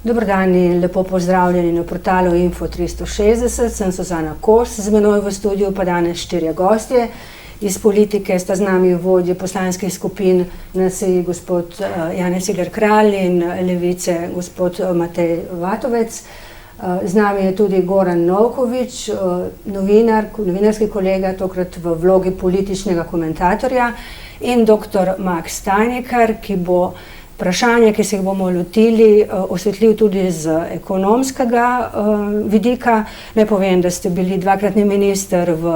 Dober dan in lepo pozdravljeni na portalu Info 360. Sem Suzana Kos, z menoj v studiu pa danes 4 gostje. Iz politike sta z nami vodje poslanskih skupin NSi gospod Janez Cigler Kralj in Levice gospod Matej Vatovec. Z nami je tudi Goran Novković, novinarski kolega, tokrat v vlogi političnega komentatorja, in dr. Max Tajnikar, ki bo vprašanje, ki se jih bomo lotili, osvetljiv tudi z ekonomskega vidika. Naj povem, da ste bili dvakratni minister v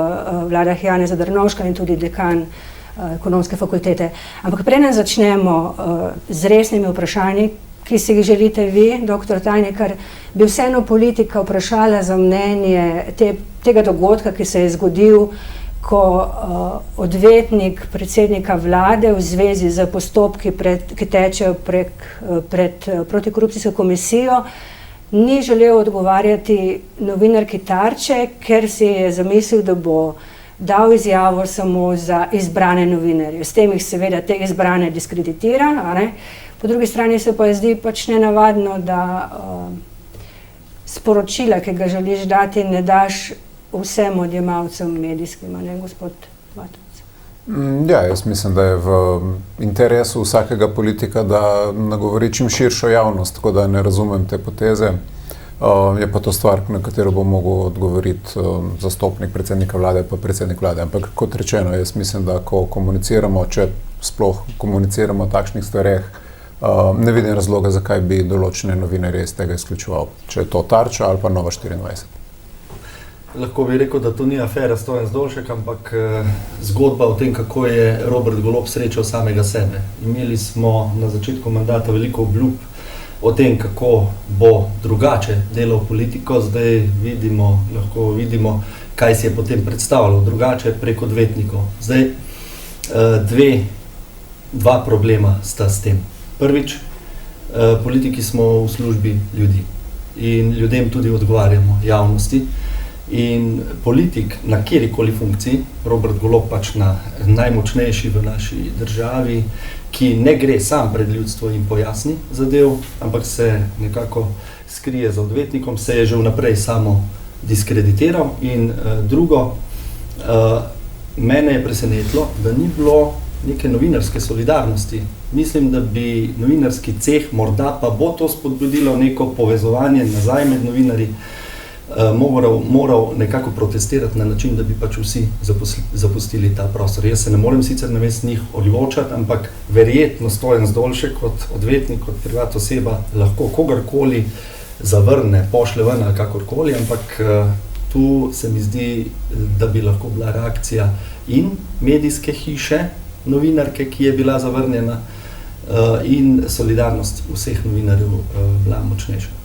vladah Janeza Drnovška in tudi dekan ekonomske fakultete. Ampak preden začnemo z resnimi vprašanji, ki si jih želite vi, dr. Tajnikar, bi vseeno politika vprašala za mnenje tega dogodka, ki se je zgodil, ko odvetnik predsednika vlade v zvezi z postopki, ki tečejo pred protikorupcijsko komisijo, ni želel odgovarjati novinarki Tarče, ker si je zamislil, da bo dal izjavo samo za izbrane novinarje. S tem jih seveda te izbrane diskreditira, po drugi strani se pa zdi pač nenavadno, da sporočila, ki ga želiš dati, ne daš vsem odjemalcem medijskim, gospod Vatovec? Ja, jaz mislim, da je v interesu vsakega politika, da nagovori čim širšo javnost, tako da ne razumem te poteze. Je pa to stvar, na katero bo mogel odgovoriti zastopnik predsednika vlade pa predsednik vlade. Ampak kot rečeno, jaz mislim, da ko komuniciramo, če sploh komuniciramo o takšnih stvareh, ne vidim razloga, zakaj bi določene novinarje iz tega izključeval. Če je to Tarča ali pa Nova 24. Lahko bi rekel, da to ni afera Stojan Zdolšek, ampak zgodba o tem, kako je Robert Golob srečal samega sebe. Imeli smo na začetku mandata veliko obljub o tem, kako bo drugače delal politiko. Zdaj lahko vidimo, kaj si je potem predstavljal drugače prek odvetnikov. Zdaj, dva problema sta s tem. Prvič, politiki smo v službi ljudi in ljudem tudi odgovarjamo, javnosti. In politik na kjerikoli funkciji, Robert Golob pač najmočnejši v naši državi, ki ne gre sam pred ljudstvo in pojasni zadev, ampak se nekako skrije za odvetnikom, se je že vnaprej samo diskreditiral. In drugo, mene je presenetilo, da ni bilo neke novinarske solidarnosti. Mislim, da bi novinarski ceh, morda pa bo to spodbudilo neko povezovanje nazaj med novinarji, moral nekako protestirati na način, da bi pač vsi zapustili ta prostor. Jaz se ne morem sicer namesto njih odločati, ampak verjetno Stojan Zdolšek kot odvetnik, kot privat oseba lahko kogarkoli zavrne, pošle ven ali kakorkoli, ampak tu se mi zdi, da bi lahko bila reakcija in medijske hiše, novinarke, ki je bila zavrnjena, in solidarnost vseh novinarjev bila močnejša.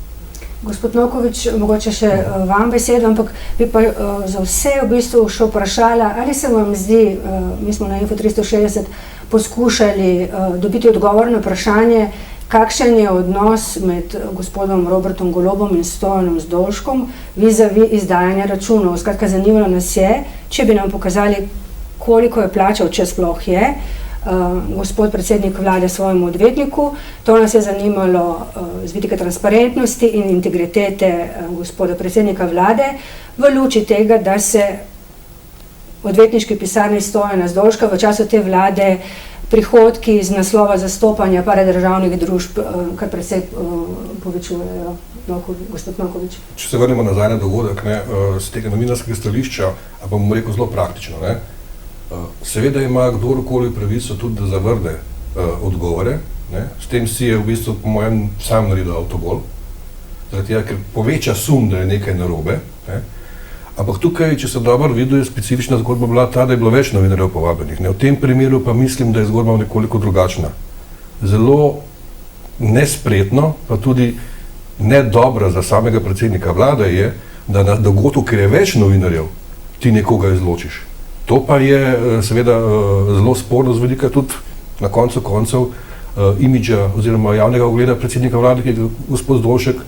Gospod Novković, mogoče še vam besedo, ampak bi pa za vse v bistvu še vprašala, ali se vam zdi, mi smo na Info 360 poskušali dobiti odgovor na vprašanje, kakšen je odnos med gospodom Robertom Golobom in Stojanom Zdolškom vizavi izdajanja računov. Skratka, zanimalo nas je, če bi nam pokazali, koliko je plačal, če sploh je, gospod predsednik vlade svojemu odvetniku. To nas je zanimalo z vidika transparentnosti in integritete gospoda predsednika vlade v luči tega, da se odvetniški pisarni Stojana Zdolška v času te vlade prihodki iz naslova zastopanja paradržavnih družb kar precej povečujejo. Gospod Novković. Če se vrnemo nazaj na dogodek, z tega novinarskega stališča, pa bom rekel zelo praktično, seveda ima kdorkoli pravico tudi, da zavrne odgovore. S tem si je v bistvu, po mojem, sam naredil avtogol, ker poveča sum, da je nekaj narobe. Ampak tukaj, če se dobro vidi, je specifična zgodba bila ta, da je bilo več novinarjev povabljenih. V tem primeru pa mislim, da je zgodba nekoliko drugačna. Zelo nespretno, pa tudi nedobra za samega predsednika vlade je, da na dogodku, ker je več novinarjev, ti nekoga izločiš. To pa je seveda zelo sporno z vidika tudi na koncu koncev imidža oziroma javnega ugleda predsednika vlade, ki je gospod Zdolšek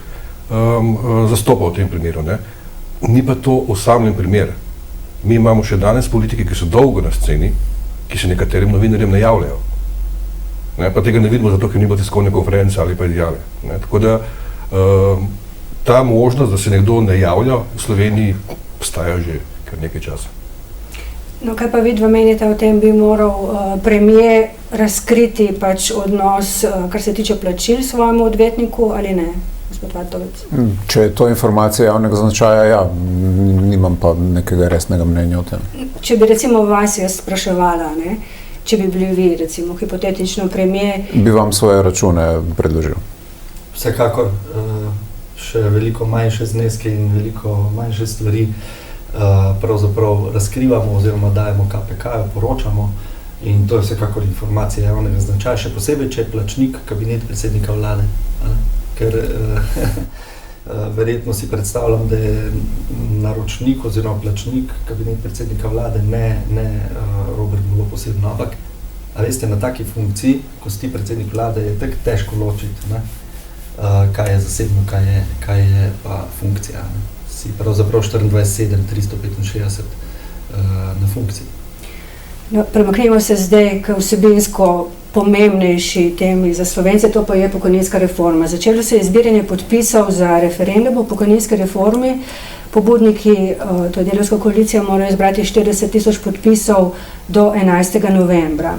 zastopal v tem primeru. Ni pa to osamljen primer. Mi imamo še danes politike, ki so dolgo na sceni, ki se nekaterim novinarjem ne javljajo. Pa tega ne vidimo zato, ker ni bilo tiskovne konference ali pa izjave. Tako da Ta možnost, da se nekdo ne javlja, v Sloveniji obstaja že kar nekaj časa. No, kaj pa vidva menite, o tem bi moral premier razkriti pač odnos, kar se tiče plačil svojemu odvetniku ali ne, gospod Vatovec? Če je to informacija javnega značaja, ja, nimam pa nekega resnega mnenja o tem. Če bi recimo vas jaz spraševala, ne, če bi bili vi recimo hipotetično premier, bi vam svoje račune predložil. Vsekakor še veliko manjše zneske in veliko manjše stvari pravzaprav razkrivamo oziroma dajemo KPK-ju, poročamo in to je vsekakor informacija javnega značaja, še posebej, če je plačnik kabinet predsednika vlade. Ker verjetno si predstavljam, da je naročnik oziroma plačnik kabinet predsednika vlade, ne Robert Golob osebno, ampak a veste, na taki funkciji, ko si ti predsednik vlade, je tako težko ločiti, ne? Kaj je zasebno, kaj je pa funkcija. Ne? Si pravzaprav 24/7, 365 na funkciji. No, premaknimo se zdaj k vsebinsko pomembnejši temi za Slovence, to pa je pokojninska reforma. Začelo se je zbiranje podpisov za referendum o pokojninski reformi. Pobudniki, to je delavska koalicija, morajo zbrati 40 000 podpisov do 11. novembra.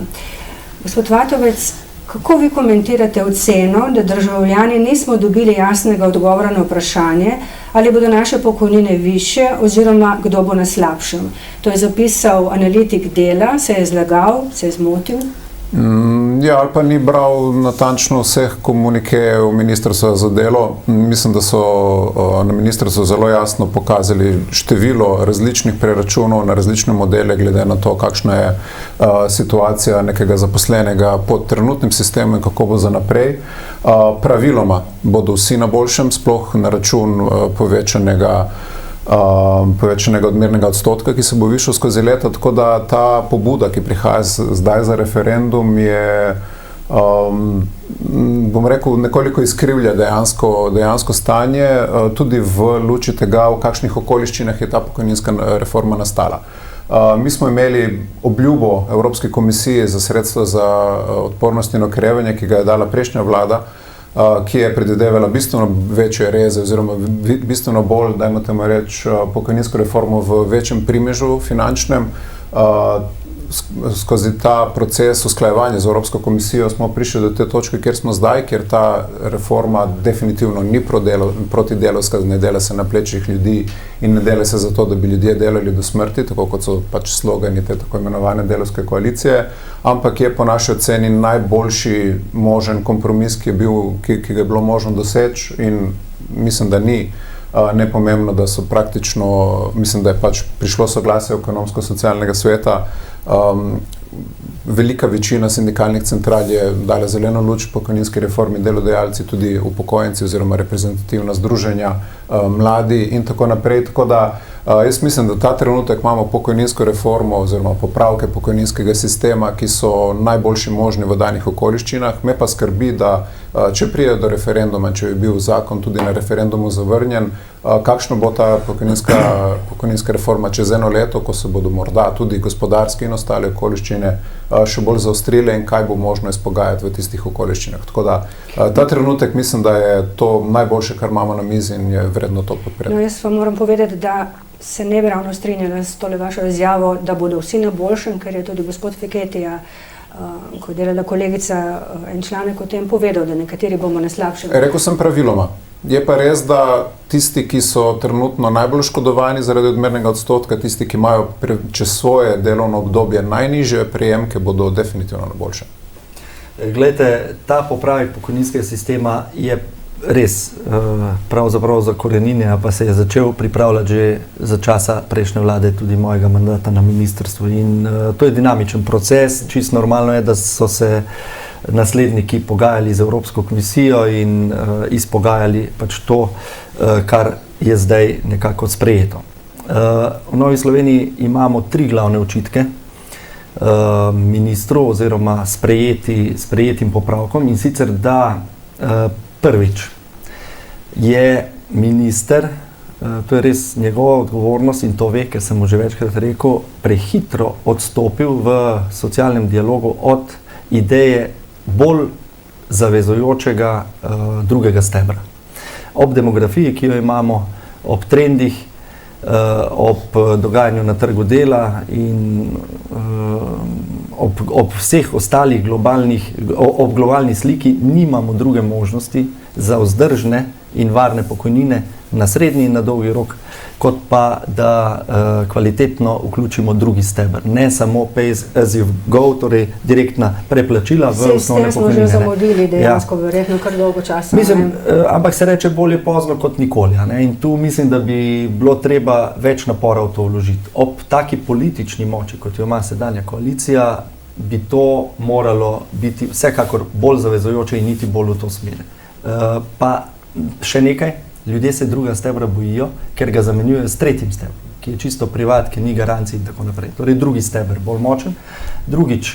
Gospod Vatovec, kako vi komentirate oceno, da državljani nismo dobili jasnega odgovora na vprašanje, ali bodo naše pokojnine višje oziroma kdo bo na slabšem? To je zapisal analitik Dela, se je zlagal, se je zmotil? Ja, ali pa ni bral natančno vseh komunikejev Ministrstva za delo. Mislim, da so na ministrstvu zelo jasno pokazali število različnih preračunov na različne modele, glede na to, kakšna je situacija nekega zaposlenega pod trenutnim sistemom in kako bo za naprej. Praviloma bodo vsi na boljšem, sploh na račun povečanega odmernega odstotka, ki se bo višal skozi leta, tako da ta pobuda, ki prihaja zdaj za referendum, je, bom rekel, nekoliko izkrivlja dejansko stanje, tudi v luči tega, v kakšnih okoliščinah je ta pokojninska reforma nastala. Mi smo imeli obljubo Evropske komisije za sredstva za odpornost in okrevanje, ki ga je dala prejšnja vlada, ki je predvidevala bistveno večje reze oziroma bistveno bolj, dajmo temu reči, pokojninsko reformo v večjem primežu finančnem. Skozi ta proces usklajevanja z Evropsko komisijo smo prišli do te točke, kjer smo zdaj, kjer ta reforma definitivno ni protidelavska, ne dela se na plečih ljudi in ne dela se zato, da bi ljudje delali do smrti, tako kot so pač slogani te tako imenovane delavske koalicije, ampak je po naši oceni najboljši možen kompromis, ki ga je bilo možno doseči, in mislim, da ni nepomembno, da so praktično, mislim, da je pač prišlo soglasje ekonomsko-socialnega sveta. Velika večina sindikalnih central je dala zeleno luč pokojninski reformi, delodajalci, tudi upokojenci oziroma reprezentativna združenja, mladi in tako naprej. Tako da jaz mislim, da ta trenutek imamo pokojninsko reformo oziroma popravke pokojninskega sistema, ki so najboljši možni v danih okoliščinah. Me pa skrbi, da če pride do referenduma, če je bil zakon tudi na referendumu zavrnjen, kakšno bo ta pokojninska reforma čez eno leto, ko se bodo morda tudi gospodarske in ostale okoliščine še bolj zaostrile in kaj bo možno izpogajati v tistih okoliščinah. Tako da ta trenutek mislim, da je to najboljše, kar imamo na mizi in je vredno to podpreti. No, jaz vam moram povedati, da se ne bi ravno strinjala s tole vašo izjavo, da bodo vsi na boljšem, ker je tudi gospod Feketija, ko je delala kolegica, en članek o tem povedal, da nekateri bomo na slabšem. Rekel sem praviloma. Je pa res, da tisti, ki so trenutno najbolj škodovani zaradi odmernega odstotka, tisti, ki imajo čez svoje delovno obdobje najnižje prejemke, bodo definitivno na boljšem. Glejte, ta popravek pokojninskega sistema je res pravzaprav zakoreninjen, pa se je začel pripravljati že za časa prejšnje vlade, tudi mojega mandata na ministrstvu. In to je dinamičen proces. Čisto normalno je, da so se nasledniki pogajali z Evropsko komisijo in izpogajali pač to, kar je zdaj nekako sprejeto. V Novi Sloveniji imamo 3 glavne očitke ministru oziroma sprejetim popravkom, in sicer, da prvič je minister, to je res njegova odgovornost in to ve, ker sem mu že večkrat rekel, prehitro odstopil v socialnem dialogu od ideje bolj zavezujočega drugega stebra. ob demografiji, ki jo imamo, ob trendih, ob dogajanju na trgu dela in ob vseh ostalih ob globalni sliki nimamo druge možnosti za vzdržne in varne pokojnine na srednji in na dolgi rok, kot pa da kvalitetno vključimo drugi steber. Ne samo pay as you go, torej direktna preplačila v osnovne pokojnine. S tem smo že zamudili dejansko, verjetno kar dolgo časa. Mislim, ampak se reče bolje pozno kot nikoli. In tu mislim, da bi bilo treba več napora v to vložiti. Ob taki politični moči, kot jo ima sedanja koalicija, bi to moralo biti vsekakor bolj zavezujoče in iti bolj v to smer. Pa še nekaj, ljudje se druga stebra bojijo, ker ga zamenjujejo s tretjim stebrom, ki je čisto privat, ki ni garancij in tako naprej. Torej drugi steber bolj močen. Drugič,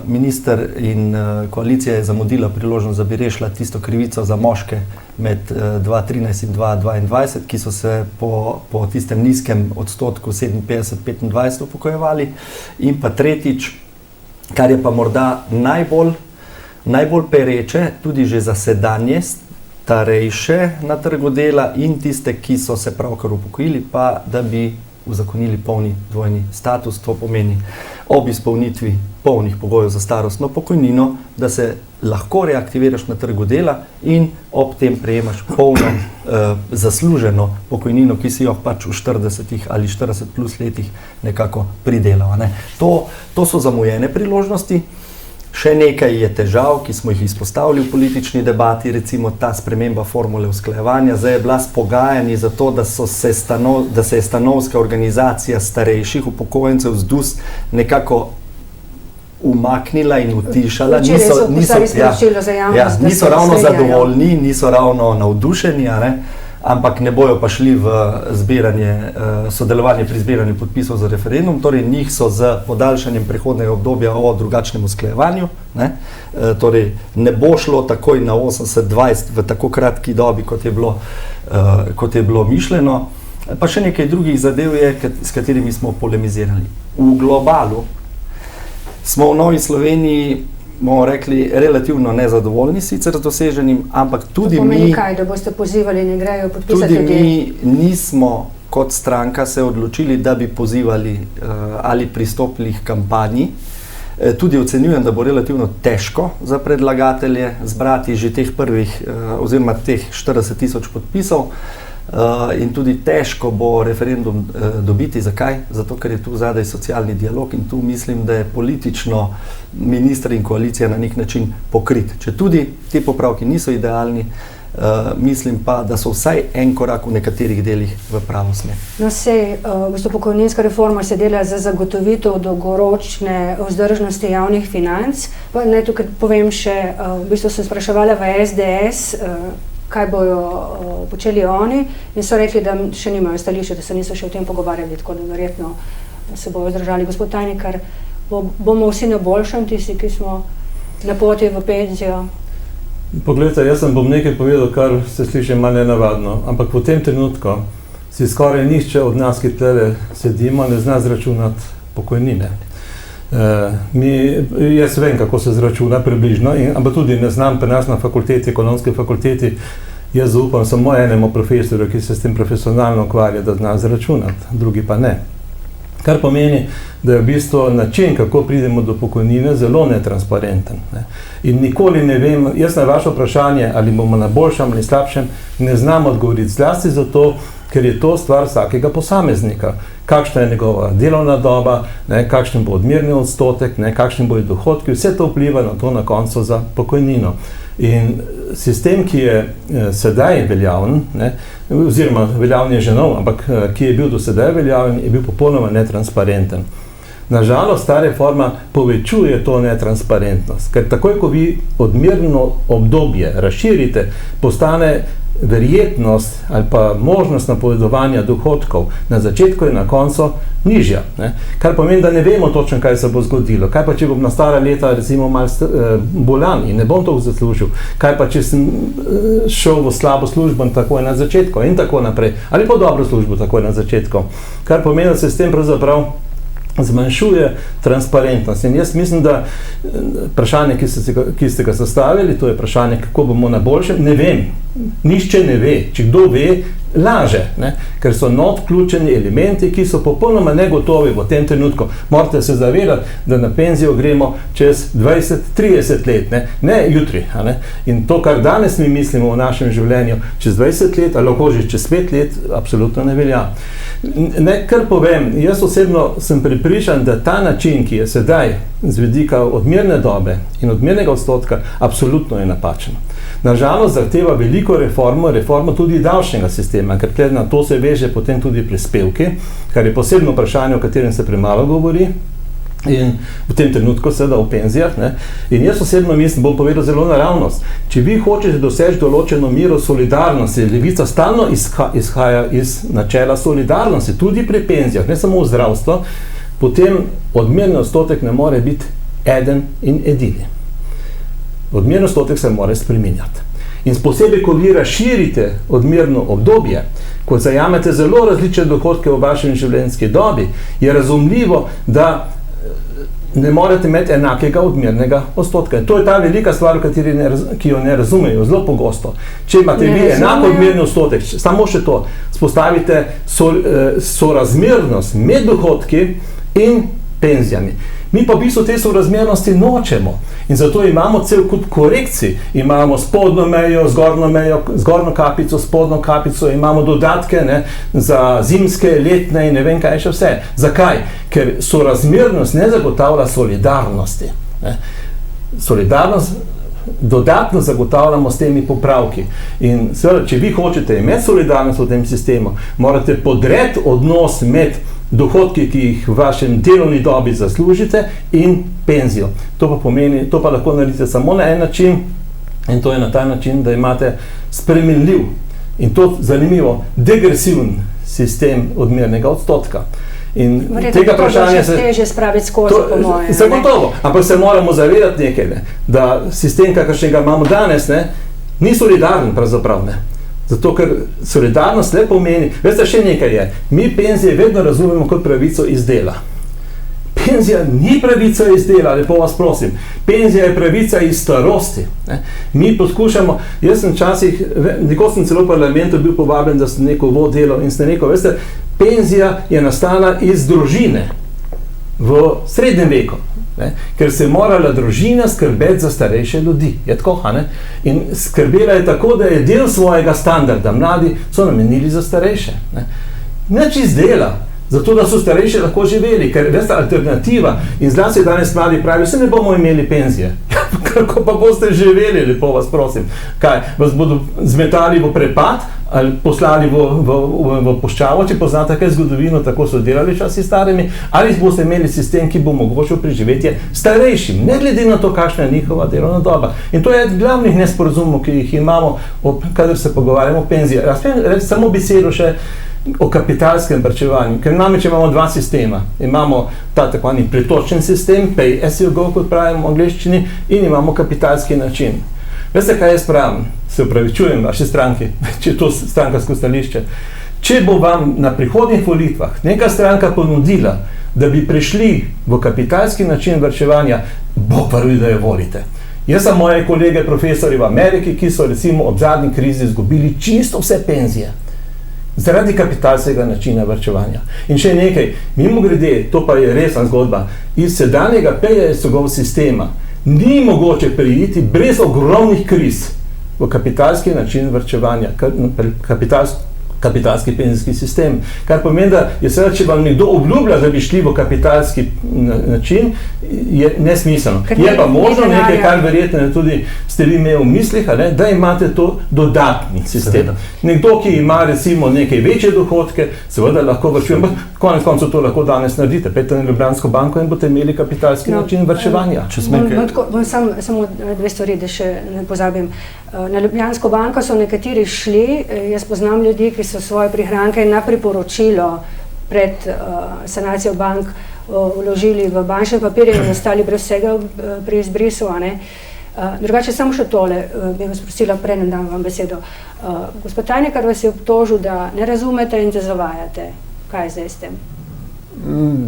minister in koalicija je zamudila priložnost, da bi rešila tisto krivico za moške med 2013 in 2022, ki so se po tistem nizkem odstotku 57-25 upokojevali. In pa tretjič, kar je pa morda najbolj pereče, tudi že za sedanje starejše na trgu dela in tiste, ki so se pravkar upokojili, pa da bi uzakonili polni dvojni status. To pomeni ob izpolnitvi polnih pogojev za starostno pokojnino, da se lahko reaktiviraš na trgu dela in ob tem prejemaš polno zasluženo pokojnino, ki si jo pač v 40 ali 40 plus letih nekako pridelal. To so zamujene priložnosti. Še nekaj je težav, ki smo jih izpostavili v politični debati, recimo ta sprememba formule usklajevanja. Zdaj je bila s pogajanji za to, da se je stanovska organizacija starejših upokojencev ZDUS nekako umaknila in utišala. Niso ravno zadovoljni, niso ravno navdušeni, ampak ne bojo pa šli v sodelovanje pri zbiranju podpisov za referendum, torej njih so z podaljšanjem prehodnega obdobja o drugačnem usklajevanju, torej ne bo šlo takoj na 80-20 v tako kratki dobi, kot je bilo mišljeno. Pa še nekaj drugih zadev je, s katerimi smo polemizirali. V globalu smo v Novi Sloveniji, bomo rekli, relativno nezadovoljni sicer z doseženim, ampak tudi mi... To pomeni kaj, da boste pozivali, ne grejo podpisati ljudi? Tudi mi nismo kot stranka se odločili, da bi pozivali ali pristopili k kampanji. Tudi ocenjujem, da bo relativno težko za predlagatelje zbrati že teh prvih, oziroma teh 40,000 podpisov. In tudi težko bo referendum dobiti. Zakaj? Zato, ker je tu zadaj socialni dialog in tu mislim, da je politično minister in koalicija na nek način pokrit. Če tudi ti popravki niso idealni, mislim pa, da so vsaj en korak v nekaterih delih v pravo smer. No, pokojninska reforma se dela za zagotovitev dolgoročne vzdržnosti javnih financ. Pa naj tukaj povem še, v bistvu sem spraševala v SDS, kaj bojo počeli oni, in so rekli, da še nimajo stališča, da se niso še o tem pogovarjali, tako da verjetno se bojo zdržali. Gospod tajnikar, bomo vsi na boljšem, tisti, ki smo na poti v penzijo? Poglejte, jaz bom nekaj povedal, kar se sliši malo nenavadno, ampak v tem trenutku si skoraj nihče od nas, ki tle sedimo, ne zna zračunati pokojnine. Jaz vem, kako se zračuna približno, ampak tudi ne znam pri nas na fakulteti, ekonomski fakulteti, jaz zaupam samo enemu profesorju, ki se s tem profesionalno ukvarja, da zna zračunati, drugi pa ne. Kar pomeni, da je v bistvu način, kako pridemo do pokojnine, zelo netransparenten. In nikoli ne vem, jaz na vaše vprašanje, ali bomo na boljšem ali slabšem, ne znam odgovoriti. Zlasti zato, ker je to stvar vsakega posameznika. Kakšna je njegova delovna doba, kakšen bo odmerni odstotek, kakšni bodo dohodki, vse to vpliva na to na koncu za pokojnino. In sistem, ki je sedaj veljaven, oziroma veljaven je že nov, ampak ki je bil do sedaj veljaven, je bil popolnoma netransparenten. Nažalost, ta reforma povečuje to netransparentnost, ker takoj, ko vi odmerno obdobje razširite, postane verjetnost ali pa možnost napovedovanja dohodkov na začetku in na koncu nižja. Kar pomeni, da ne vemo točno, kaj se bo zgodilo. Kaj pa, če bom na stara leta recimo malo bolan in ne bom to zaslužil? Kaj pa, če sem šel v slabo službo takoj na začetku in tako naprej? Ali pa dobro službo takoj na začetku? Kar pomeni, da se s tem pravzaprav zmanjšuje transparentnost. In jaz mislim, da vprašanje, ki ste ga zastavili, to je vprašanje, kako bomo na boljšem, ne vem. Nišče ne ve. Če kdo ve, laže, ne? Ker so not vključeni elementi, ki so popolnoma negotovi v tem trenutku. Morate se zavedati, da na penzijo gremo čez 20-30 let, ne jutri. Ne? In to, kar danes mi mislimo v našem življenju, čez 20 let, ali lahko že čez 5 let, absolutno ne velja. Ne, kar povem, jaz osebno sem prepričan, da ta način, ki je sedaj z vidika odmerne dobe in odmernega odstotka, absolutno je napačen. Nažalost zahteva veliko reformo tudi davčnega sistema, ker na to se veže potem tudi prispevki, kar je posebno vprašanje, o katerem se premalo govori. In v tem trenutku seveda v penzijah. Ne? In jaz osebno mislim, bom povedal zelo naravnost, če vi hočete doseči določeno mero solidarnosti, Levica stalno izhaja iz načela solidarnosti, tudi pri penzijah, ne samo v zdravstvu, potem odmerni odstotek ne more biti eden in edini. Odmerni odstotek se mora spreminjati. In posebej, ko vi razširite odmerno obdobje, ko zajamete zelo različne dohodke v vašem življenjski dobi, je razumljivo, da ne morete imeti enakega odmernega odstotka. To je ta velika stvar, ki jo ne razumejo zelo pogosto. Če imate vi enako odmerni odstotek, samo še to, spostavite sorazmernost med dohodki in penzijami. Mi pa v bistvu te sorazmernosti nočemo in zato imamo cel kup korekcij. Imamo spodnjo mejo, zgornjo kapico, spodnjo kapico, imamo dodatke za zimske, letne in ne vem kaj še vse. Zakaj? Ker sorazmernost ne zagotavlja solidarnosti. Solidarnost dodatno zagotavljamo s temi popravki. In seveda, če vi hočete imeti solidarnost v tem sistemu, morate podreti odnos med dohodki, ki jih v vašem delovni dobi zaslužite, in penzijo. To pa pomeni, to pa lahko naredite samo na en način, in to je na ta način, da imate spremenljiv in to zanimivo degresiven sistem odmernega odstotka. In tega vprašanja se teže spraviti skozi, po moje. Zagotovo, ampak se moramo zavedati nekaj, da sistem, kakršnega imamo danes, ni solidaren pravzaprav, Zato, ker solidarnost le pomeni, veste, še nekaj je, mi penzije vedno razumemo kot pravico iz dela. Penzija ni pravica iz dela, lepo vas prosim. Penzija je pravica iz starosti. Mi poskušamo, jaz sem včasih, nekaj sem celo v parlamentu bil povabljen, da sem neko vodelo in sem rekel, veste, penzija je nastala iz družine v srednjem veku. Ker se je morala družina skrbeti za starejše ljudi. Je tako, In skrbela je tako, da je del svojega standarda. Mladi so namenili za starejše. Nič iz dela, zato da so starejši lahko živeli, ker veste, alternativa, in zlasti danes mladi pravijo, se ne bomo imeli penzije. Kako pa boste živeli, lepo vas prosim? Kaj, vas bodo zmetali v prepad ali poslali v puščavo, če poznate kaj zgodovino, tako so delali časi starimi, ali boste imeli sistem, ki bo omogočil preživetje starejšim, ne glede na to, kakšna je njihova delovna doba. In to je glavnih nesporazumov, ki jih imamo, kadar se pogovarjamo o penziji. Reči samo besedo še o kapitalskem varčevanju, ker namreč imamo dva sistema. Imamo ta takvani pretočen sistem, pay as you go, kot pravimo v angleščini, in imamo kapitalski način. Veste, kaj jaz pravim? Se upravičujem vaši stranki, če je to strankarsko stališče. Če bo vam na prihodnjih volitvah neka stranka ponudila, da bi prišli v kapitalski način varčevanja, Bog varuj, da jo volite. Jaz sem moje kolege profesori v Ameriki, ki so recimo ob zadnji krizi izgubili čisto vse penzije. Zaradi kapitalskega načina varčevanja. In še nekaj, mimogrede, to pa je resna zgodba, iz sedanjega PSOG sistema ni mogoče preiti brez ogromnih kriz v kapitalski način varčevanja, kapitalski penzijski sistem. Kar pomeni, da je seveda, če vam nekdo obljublja, da bi šli v kapitalski način, je nesmiselno. Je pa možno nekaj, kar verjetno tudi ste vi imeli v mislih, da imate to dodatni sistem. Nekdo, ki ima recimo nekaj večje dohodke, seveda lahko varčuje, ampak konec koncev to lahko danes naredite. Pejte na Ljubljansko banko in boste imeli kapitalski način varčevanja. Samo dve stvari, da še ne pozabim. Na Ljubljansko banko so nekateri šli, jaz poznam ljudi, ki so svoje prihranke na priporočilo pred sanacijo bank vložili v bančne papirje in ostali brez vsega pri izbrisu. Drugače, samo še tole, bi vas prosila, prej dam vam besedo. Gospod Tajnikar vas je obtožil, da ne razumete in da zavajate. Kaj je zdaj s tem?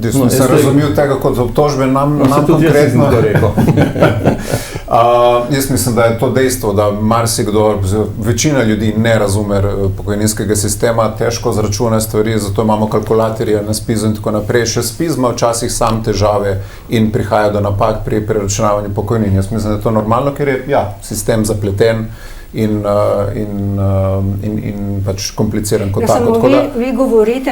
Nisem razumel tega kot obtožbe, nam konkretno. Jaz mislim, da je to dejstvo, da marsikdo, večina ljudi ne razume pokojninskega sistema, težko zračuna stvari, zato imamo kalkulatorje na SPIZ-u in tako naprej. Še SPIZ ima včasih sam težave in prihaja do napak pri preračunavanju pokojnin. Jaz mislim, da je to normalno, ker je sistem zapleten in pač kompliciran kot tako. Vi govorite,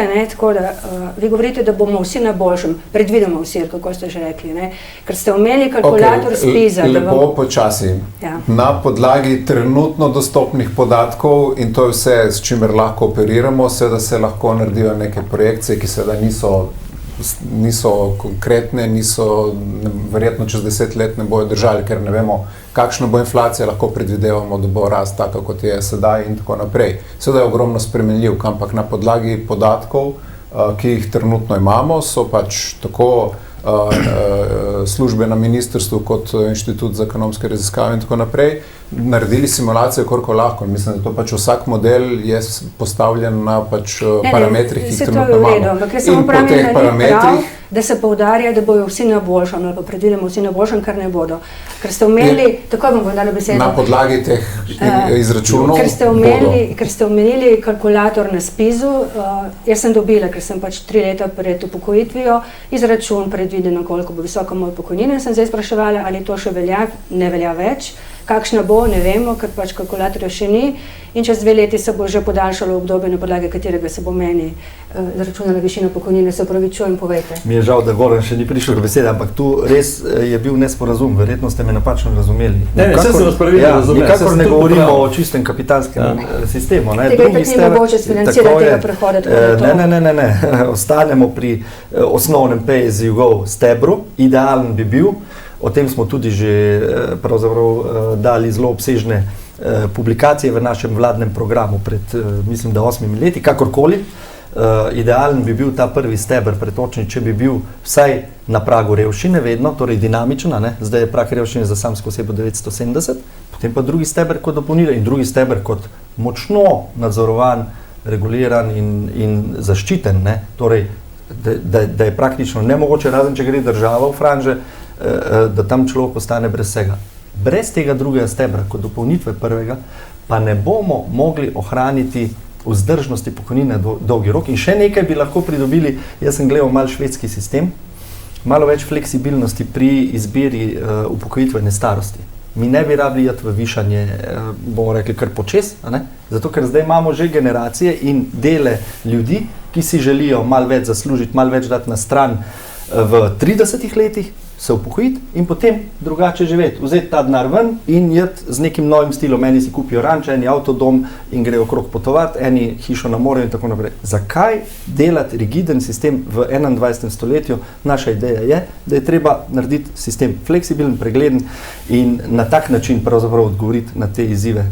vi govorite, da bomo vsi na boljšem, predvidoma vsi, kako ste že rekli, ne? Ker ste omenili kalkulator SPIZ-a. Lepo počasi. Na podlagi trenutno dostopnih podatkov in to je vse, s čimer lahko operiramo, seveda se lahko naredijo neke projekcije, ki seveda niso konkretne, verjetno čez 10 let ne bojo držali, ker ne vemo, kakšna bo inflacija, lahko predvidevamo, da bo rast taka, kot je sedaj in tako naprej. Seveda je ogromno spremenljiv, ampak na podlagi podatkov, ki jih trenutno imamo, so pač tako službe na ministrstvu kot Inštitut za ekonomske raziskave in tako naprej naredili simulacijo, koliko lahko. Mislim, da to pač vsak model je postavljen na pač parametrih, ki jih trenutno imamo. In po teh parametrih da se poudarja, da bojo vsi na boljšem, ali pa predvidimo vsi na boljšem, kar ne bodo. Ker ste omenili, takoj bom dala besedo. Na podlagi teh izračunov ker ste omenili kalkulator na SPIZ-u, jaz sem dobila, ker sem pač 3 leta pred upokojitvijo, izračun predvideno, koliko bo visoka moja pokojnina, sem zdaj spraševala, ali to še velja, ne velja več. Kakšna bo, ne vemo, ker pač kalkulatorja še ni in čez 2 leti se bo že podaljšalo obdobje, na podlagi katerega se bo meni zaračunala višina pokojnine. Se opravičujem, povejte. Mi je žal, da Goran še ni prišel k besedi, ampak tu res je bil nesporazum, verjetno ste me napačno razumeli. Nikakor ne govorimo o čistem kapitalskem sistemu. Tega itak ni mogoče sfinancirati tega prehoda. Ne. Ostanemo pri osnovnem pay-as-you-go stebru. Idealen bi bil. O tem smo tudi že pravzaprav dali zelo obsežne publikacije v našem vladnem programu pred, mislim, da 8 leti, kakorkoli. Idealen bi bil ta prvi steber pretočni, če bi bil vsaj na pragu revščine vedno, torej dinamično, zdaj je prag revščine za samsko osebo 970, potem pa drugi steber kot dopolnilo in drugi steber kot močno nadzorovan, reguliran in zaščiten, torej da je praktično nemogoče, razen če gre država v franže, da tam človek ostane brez vsega. Brez tega drugega stebra, kot dopolnitve prvega, pa ne bomo mogli ohraniti vzdržnosti pokojnine dolgi rok in še nekaj bi lahko pridobili. Jaz sem gledal malo švedski sistem, malo več fleksibilnosti pri izbiri upokojitvene starosti. Mi ne bi rabili iti v višanje, bomo rekli, kar počes, zato ker zdaj imamo že generacije in dele ljudi, ki si želijo malo več zaslužiti, malo več dati na stran v 30 letih, se upokojiti in potem drugače živeti. Vzeti ta denar ven in jeti z nekim novim stilom. Eni si kupijo ranče, eni avtodom in grejo okrog potovati, eni hišo na morju in tako naprej. Zakaj delati rigiden sistem v 21. stoletju? Naša ideja je, da je treba narediti sistem fleksibilen, pregleden in na tak način pravzaprav odgovoriti na te izzive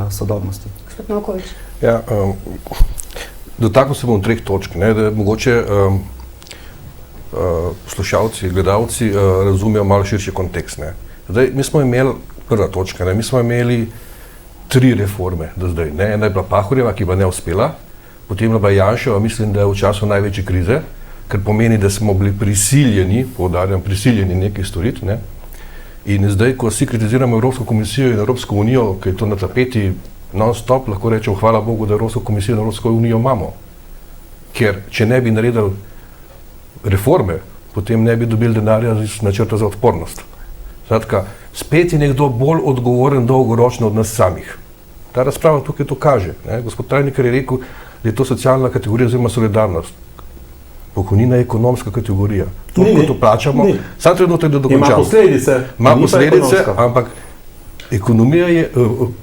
sodobnosti. Gospod Novković. Ja, dotaknil se bom 3 točk, da mogoče poslušalci, gledalci razumejo malo širši kontekst. Zdaj, mi smo imeli, prva točka, mi smo imeli 3 reforme do zdaj. Ena je bila Pahorjeva, ki je bila neuspela, potem je bila Janševa, mislim, da je v času največje krize, kar pomeni, da smo bili prisiljeni, poudarjam, prisiljeni nekaj storiti. In zdaj, ko vsi kritiziramo Evropsko komisijo in Evropsko unijo, ki je to na tapeti non-stop, lahko rečemo, hvala Bogu, da Evropsko komisijo in Evropsko unijo imamo. Ker če ne bi naredili reforme, potem ne bi dobili denarja iz načrta za odpornost. Zatka, spet je nekdo bolj odgovoren dolgoročno od nas samih. Ta razprava tukaj to kaže. Gospod Trajnikar je rekel, da je to socialna kategorija oziroma solidarnost. Pokojnina je ekonomska kategorija. To, ko to plačamo, sam trenutek, da dokončamo. Ima posledice, ampak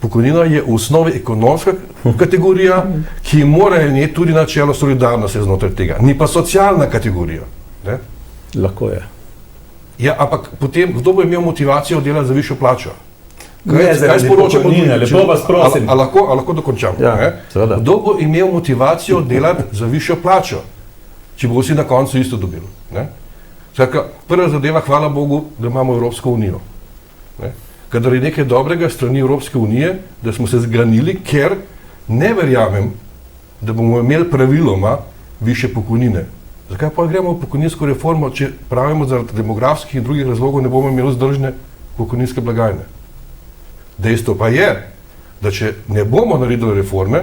pokojnina je v osnovi ekonomska kategorija, ki mora imeti tudi načelo solidarnosti znotraj tega. Ni pa socialna kategorija. Lahko je. Ja, ampak potem, kdo bo imel motivacijo delati za višjo plačo? Kaj sporočamo? Lepo vas prosim. A lahko dokončam? Kdo bo imel motivacijo delati za višjo plačo, če bo vsi na koncu isto dobili? Prva zadeva, hvala Bogu, da imamo Evropsko unijo. Kadar je nekaj dobrega strani Evropske unije, da smo se zgranili, ker ne verjamem, da bomo imeli praviloma više pokojnine. Zakaj pa gremo v pokojninsko reformo, če pravimo zaradi demografskih in drugih razlogov ne bomo imeli vzdržne pokojninske blagajne? Dejstvo pa je, da če ne bomo naredili reforme,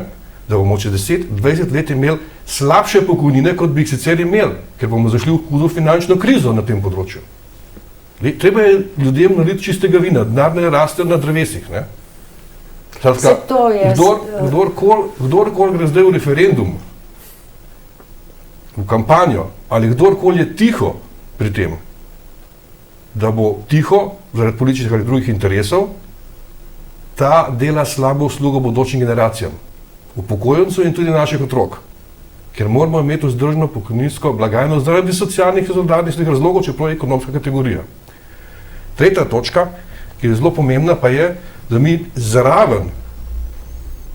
da bomo čez 10-20 let imeli slabše pokojnine, kot bi jih sicer imeli, ker bomo zašli v hudo finančno krizo na tem področju. Treba je ljudem naliti čistega vina, denar ne raste na drevesih. Ne? Kdorkoli gre zdaj v referendum, v kampanjo, ali kdorkoli je tiho pri tem, da bo tiho zaradi političnih ali drugih interesov, ta dela slabo uslugo bodočim generacijam, upokojencev in tudi naših otrok. Ker moramo imeti vzdržno pokojninsko blagajno zaradi socialnih in solidarnostnih razlogov, čeprav je ekonomska kategorija. Tretja točka, ki je zelo pomembna, pa je, da mi zraven,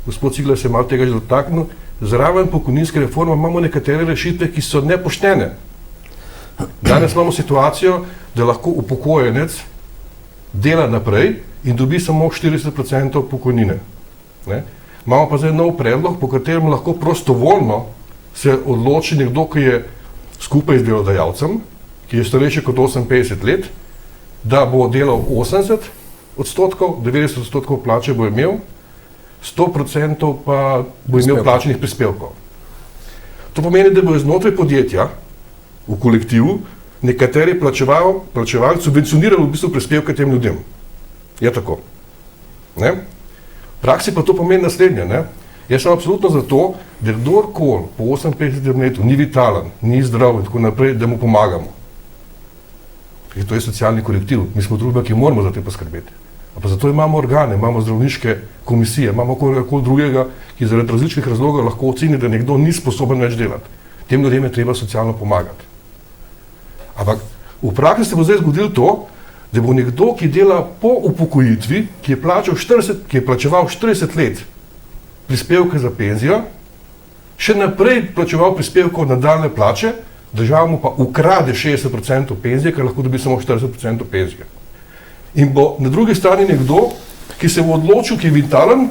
gospod Cigler se je malo tega že dotaknil, zraven pokojninske reforme imamo nekatere rešitve, ki so nepoštene. Danes imamo situacijo, da lahko upokojenec dela naprej in dobi samo 40% pokojnine. Ne? Imamo pa zdaj nov predlog, po katerem lahko prostovoljno se odloči nekdo, ki je skupaj z delodajalcem, ki je starejši kot 58 let, da bo delal 80%, 90% plače bo imel, 100% pa bo imel plačenih prispevkov. To pomeni, da bo znotraj podjetja v kolektivu nekateri plačevalci subvencionirali v bistvu prispevke tem ljudem. Je tako. Ne? V praksi pa to pomeni naslednje. Ne? Jaz sem absolutno za to, da kdorkoli po 58 letu ni vitalen, ni zdrav in tako naprej, da mu pomagamo. Ker to je socialni kolektiv. Mi smo družba, ki moramo za te poskrbeti. Pa zato imamo organe, imamo zdravniške komisije, imamo kogarkoli drugega, ki zaradi različnih razlogov lahko oceni, da nekdo ni sposoben več delati. Tem ljudem je treba socialno pomagati. Ampak v praksi se bo zdaj zgodilo to, da bo nekdo, ki dela po upokojitvi, ki je plačeval 40 let prispevke za penzijo, še naprej plačeval prispevkov na daljne plače, država mu pa ukrade 60% penzije, ker lahko dobi samo 40% penzije. In bo na drugi strani nekdo, ki se bo odločil, ki je vitalen,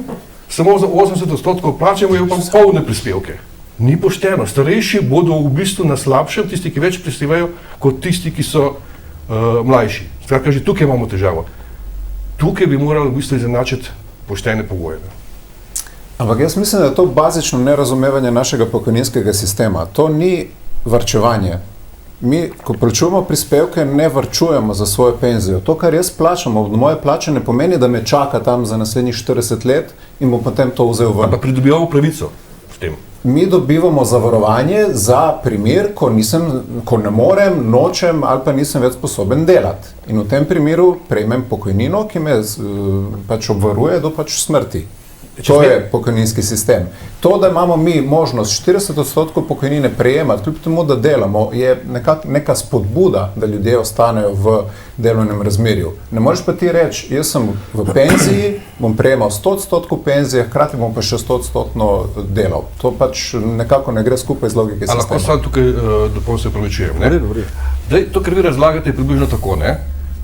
samo za 80% plače, bo imel pa polne prispevke. Ni pošteno. Starejši bodo v bistvu na slabšem, tisti, ki več prispevajo, kot tisti, ki so mlajši. Skratka, že tukaj imamo težavo. Tukaj bi morali v bistvu izenačiti poštene pogoje. Ampak jaz mislim, da je to bazično nerazumevanje našega pokojninskega sistema. To ni varčevanje. Mi, ko plačujemo prispevke, ne varčujemo za svojo penzijo. To, kar jaz plačam od moje plače, ne pomeni, da me čaka tam za naslednjih 40 let in bom potem to vzel ven. Ampak pridobivamo pravico s tem. Mi dobivamo zavarovanje za primer, ko ne morem, nočem ali pa nisem več sposoben delati. In v tem primeru prejmem pokojnino, ki me pač obvaruje do pač smrti. To je pokojninski sistem. To, da imamo mi možnost 40% pokojnine prejemati, kljub temu, da delamo, je neka spodbuda, da ljudje ostanejo v delovnem razmerju. Ne moreš pa ti reči, jaz sem v penziji, bom prejemal 100% penzije, hkrati bom pa še 100% delal. To pač nekako ne gre skupaj z logike sistema. Lahko sam tukaj dopolnjeno se opravičujem. To, kar vi razlagate, je približno tako. Ne?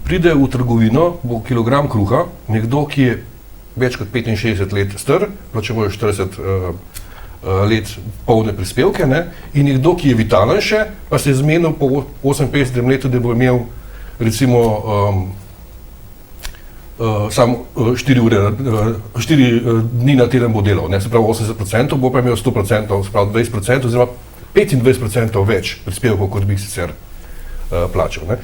Pride v trgovino, bo kilogram kruha, nekdo, ki je več kot 65 let star, plačevajo 40 let polne prispevke, ne? In nekdo, ki je vitalen še, pa se je zmenil po 58 letu, da bo imel recimo samo 4 dni na teden bo delal, ne? Se pravi 80%, bo pa imel 100%, se pravi 20%, oziroma 25% več prispevkov, kot bi sicer plačal. Ne?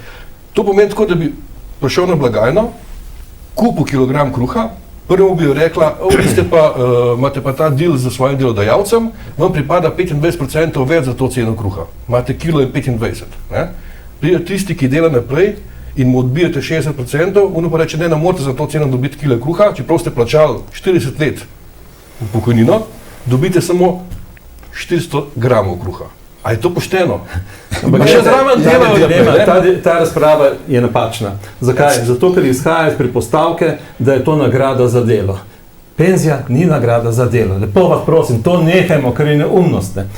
To pomeni tako, da bi prišel na blagajno, kupil kilogram kruha, prvemu bi rekla, imate pa ta deal za svojim delodajalcem, vam pripada 25% več za to ceno kruha. Imate kilo in 25. Ne? Pride tisti, ki dela naprej in mu odbijete 60%, ono pa reče, ne morate za to ceno dobiti kilo kruha, čeprav ste plačali 40 let v pokojnino, dobite samo 400 gramov kruha. A je to pošteno? Ampak še zraven delajo. Ta razprava je napačna. Zakaj? Zato, ker izhaja iz predpostavke, da je to nagrada za delo. Penzija ni nagrada za delo. Lepo vas prosim, to nehajmo, ker je neumnost. Ne?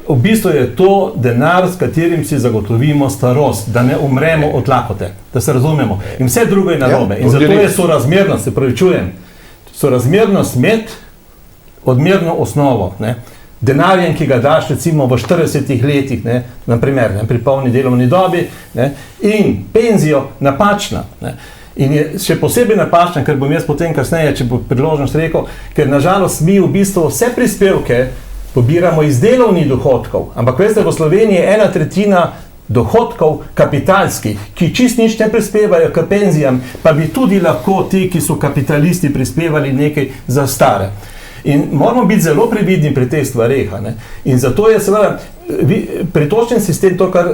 V bistvu je to denar, s katerim si zagotovimo starost, da ne umremo od lakote, da se razumemo. In vse drugo je narobe. In zato je sorazmernost, se pravičujem, sorazmernost med odmerno osnovo. Ne? denarjem, ki ga daš recimo v 40 letih, naprimer, pri polni delovni dobi, in penzijo napačna. In je še posebej napačna, ker bom jaz potem kasneje, če bo priložnost rekel, ker nažalost mi v bistvu vse prispevke pobiramo iz delovnih dohodkov, ampak veste, v Sloveniji je 1/3 dohodkov kapitalskih, ki čist nič ne prispevajo k penzijam, pa bi tudi lahko ti, ki so kapitalisti, prispevali nekaj za stare. In moramo biti zelo previdni pri teh stvareh. In zato je seveda pretočni sistem, to, kar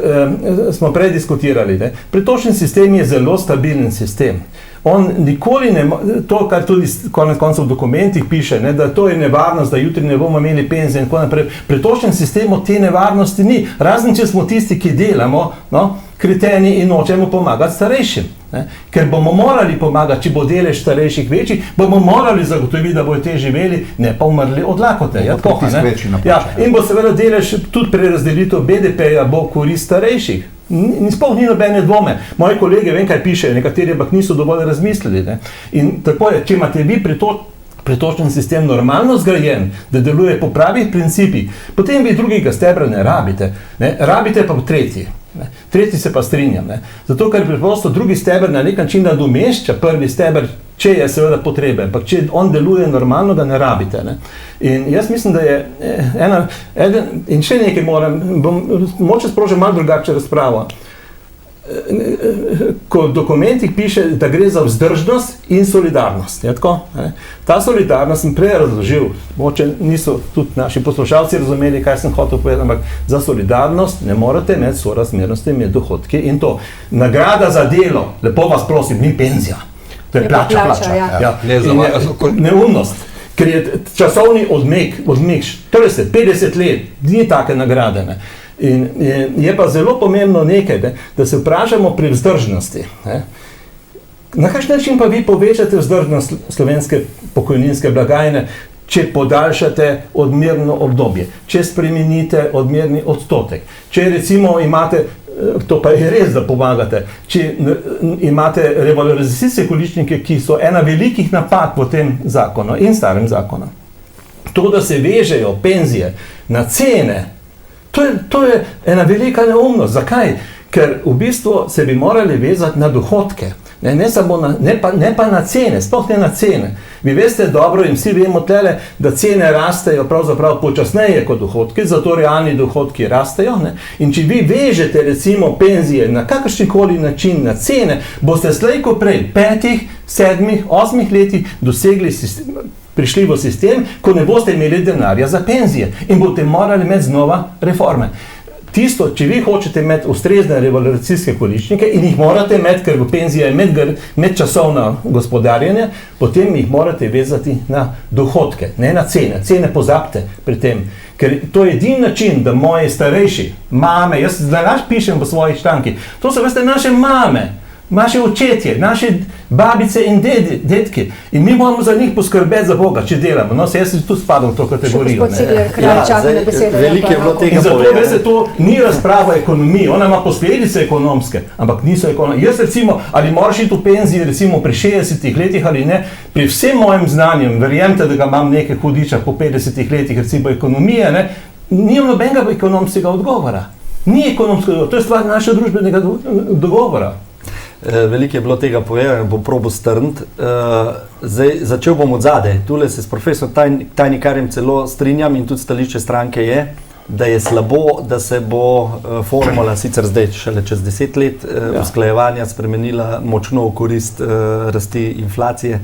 smo prej diskutirali, pretočni sistem je zelo stabilen sistem. On nikoli ne, to, kar tudi konec koncev v dokumentih piše, da to je nevarnost, da jutri ne bomo imeli penzije in tako naprej. Pri točnem sistemu te nevarnosti ni, razen če smo tisti, ki delamo, kreteni in nočemo pomagati starejšim. Ker bomo morali pomagati, če bo delež starejših večji, bomo morali zagotoviti, da bojo te živeli, ne pa umrli od lakote. In bo seveda delež tudi prerazdelitev BDP-ja bo korist starejših. Sploh ni nobene dvome. Moji kolege, vem kaj piše, nekateri ampak niso dovolj razmislili. In tako je, če imate vi pretočen sistem normalno zgrajen, da deluje po pravih principih, potem vi drugega stebra ne rabite. Rabite pa tretji. Tretji se pa strinjam. Zato, ker preprosto drugi steber na nek način nadomešča prvi steber, če je seveda potreben, ampak če on deluje normalno, ga ne rabite. In jaz mislim, da je in še nekaj moče sprožiti malo drugače razpravo. Ko v dokumentih piše, da gre za vzdržnost in solidarnost. Ta solidarnost sem prej razložil, moče niso tudi naši poslušalci razumeli, kaj sem hotel povedati, ampak za solidarnost ne morate imeti sorazmernosti med dohodki in to. Nagrada za delo, lepo vas prosim, ni penzija. To je plača. Neumnost. Ker je časovni odmik 40-50 let, ni take nagrade. In je pa zelo pomembno nekaj, da se vprašamo pri vzdržnosti. Na kakšen način pa vi povečate vzdržnost slovenske pokojninske blagajne, če podaljšate odmerno obdobje, če spremenite odmerni odstotek, če recimo imate, to pa je res, da pomagate, če imate revalorizacijske količnike, ki so ena velikih napak v tem zakonu in starem zakonu. To, da se vežejo penzije na cene, to je ena velika neumnost. Zakaj? Ker v bistvu se bi morali vezati na dohodke. Ne pa na cene, sploh ne na cene. Vi veste dobro in vsi vemo tlele, da cene rastejo pravzaprav počasneje kot dohodki, zato realni dohodki rastejo. In če vi vežete recimo penzije na kakršnikoli način na cene, boste slej ko prej 5, 7, 8 letih dosegli prišli v sistem, ko ne boste imeli denarja za penzije in boste morali imeti znova reforme. Tisto, če vi hočete imeti ustrezne revalorizacijske količnike in jih morate imeti, ker v penziji je medčasovno gospodarjenje, potem jih morate vezati na dohodke, ne na cene. Cene pozabite pri tem, ker to je edini način, da moji starejši, mame, jaz zdaj pišem v svojih člankih, to so veste naše mame, naše očetje, naše babice in dedki. In mi moramo za njih poskrbeti za Boga, če delamo. No, jaz tudi spadam v to kategorijo. Veliko je bilo tega in zato, veste, to ni razprava ekonomiji, ona ima posledice ekonomske, ampak niso ekonomske. Jaz recimo, ali moraš iti v penziji recimo pri 60 letih ali ne, pri vsem mojim znanjem, verjemite, da ga imam nekaj hudiča po 50 letih, recimo ekonomije, nimam nobenega ekonomskega odgovora. Ni ekonomskega odgovora, to je stvar našega družbenega dogovora. Veliko je bilo tega povedano, bom probal strniti. Začel bom od zadaj. Tule se s profesor Tajnikarjem celo strinjam in tudi stališče stranke je, da je slabo, da se bo formula sicer zdaj šele čez 10 let usklajevanja spremenila močno v korist rasti inflacije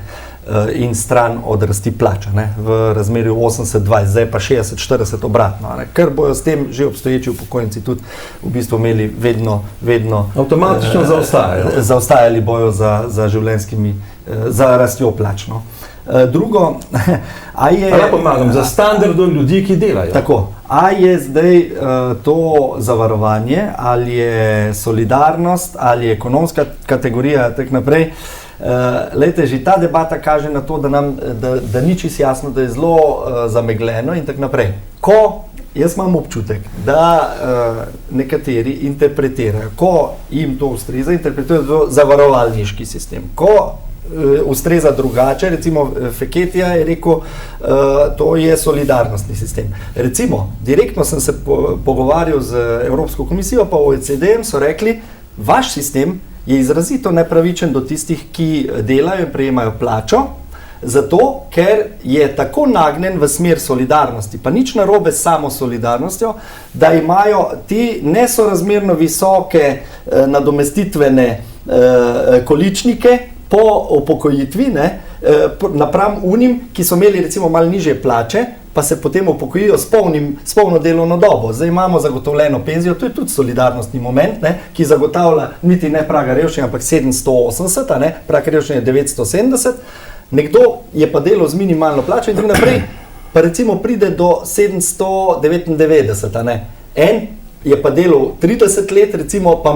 in stran od rasti plača, v razmerju 80-20, zdaj pa 60-40 obratno, ker bojo s tem že obstoječi upokojenci tudi v bistvu imeli vedno avtomatično zaostajali bojo za življenjskimi, za rastjo plač. Drugo, a je... Pa pomagam, za standardom ljudi, ki delajo. Tako, a je zdaj to zavarovanje, ali je solidarnost, ali je ekonomska kategorija, tak naprej. Lejte, že ta debata kaže na to, da ni čisto jasno, da je zelo zamegljeno in tak naprej. Jaz imam občutek, da nekateri interpretirajo, ko jim to ustreza, interpretirajo zavarovalniški sistem. Ko ustreza drugače, recimo Feketija je rekel, to je solidarnostni sistem. Recimo, direktno sem se pogovarjal z Evropsko komisijo pa OECD-em, so rekli, vaš sistem je izrazito nepravičen do tistih, ki delajo in prejemajo plačo, zato, ker je tako nagnjen v smer solidarnosti, pa nič narobe s samo solidarnostjo, da imajo ti nesorazmerno visoke nadomestitvene količnike po upokojitvi, napram unim, ki so imeli recimo malo nižje plače, pa se potem upokojijo s polno delovno dobo. Zdaj imamo zagotovljeno penzijo, to je tudi solidarnostni moment, ki zagotavlja niti ne praga revščine, ampak 780, prag revščine je 970, nekdo je pa delal z minimalno plačo in tako naprej, pa recimo pride do 799, En je pa delal 30 let, recimo, pa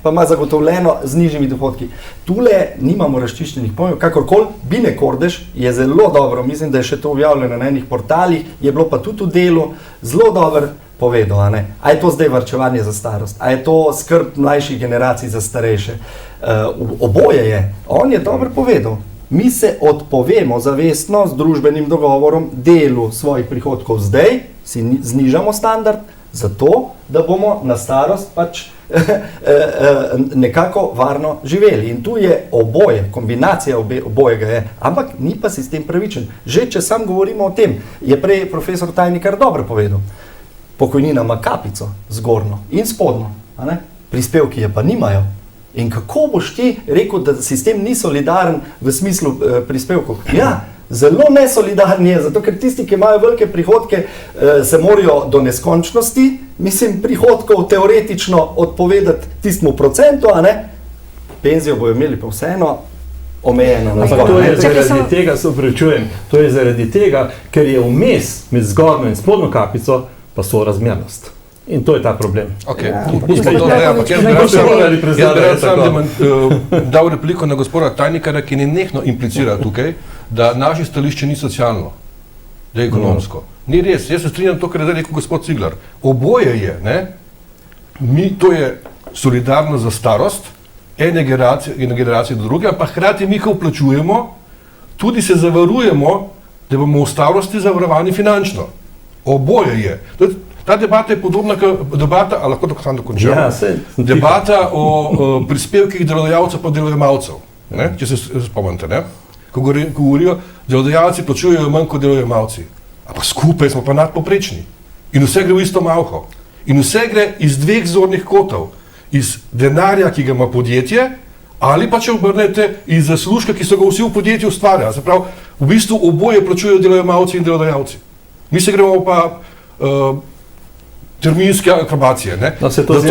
ima zagotovljeno z nižjimi dohodki. Tule nimamo razčiščenih pojmov, kakorkoli, Bine Kordež je zelo dobro, mislim, da je še to objavljeno na enih portalih, je bilo pa tudi v delu, zelo dobro povedal, a je to zdaj varčevanje za starost, a je to skrb mlajših generacij za starejše. Oboje je, on je dobro povedal. Mi se odpovemo zavestno z družbenim dogovorom delu svojih prihodkov zdaj, si znižamo standard, zato, da bomo na starost pač nekako varno živeli. In tu je oboje, kombinacija obojega je, ampak ni pa sistem pravičen. Že če sam govorimo o tem, je prej profesor Tajnikar dobro povedal, pokojnina ima kapico zgornjo in spodnjo, prispevki je pa nimajo. In kako boš ti rekel, da sistem ni solidaren v smislu prispevkov? Ja, zelo nesolidarni je, zato ker tisti, ki imajo velike prihodke, se morajo do neskončnosti, prihodkov teoretično odpovedati tistemu procentu, penzijo bojo imeli pa vseeno omejeno na zgornjo. To je zaradi tega, se upravičujem, to je zaradi tega, ker je vmes med zgornjo in spodnjo kapico pa sorazmernost. In to je ta problem. Jaz bi dal repliko na gospoda Tajnikarja, ki nenehno implicira tukaj, da naše stališče ni socialno, da je ekonomsko. Ni res, jaz se strinjam to, kar je rekel gospod Ciglar. Oboje je, to je solidarno za starost, ene generacije do druge, pa hkrati mi ga vplačujemo, tudi se zavarujemo, da bomo v starosti zavarovani finančno. Oboje je. Ta debata je podobna debata, ali lahko tako sam dokončam? Ja, debata o prispevkih delodajalcev pa delojemalcev, če se spomnite, ko govorijo, delodajalci plačujejo manj kot delojemalci, ampak skupaj smo pa nadpoprečni in vse gre v isto malho in vse gre iz dveh zornih kotov, iz denarja, ki ga ima podjetje, ali pa če obrnete iz zaslužka, ki so ga vsi v podjetju ustvarjali, se pravi, v bistvu oboje plačujejo delojemalci in delodajalci. Mi se gremo pa terminske akrobacije, No se to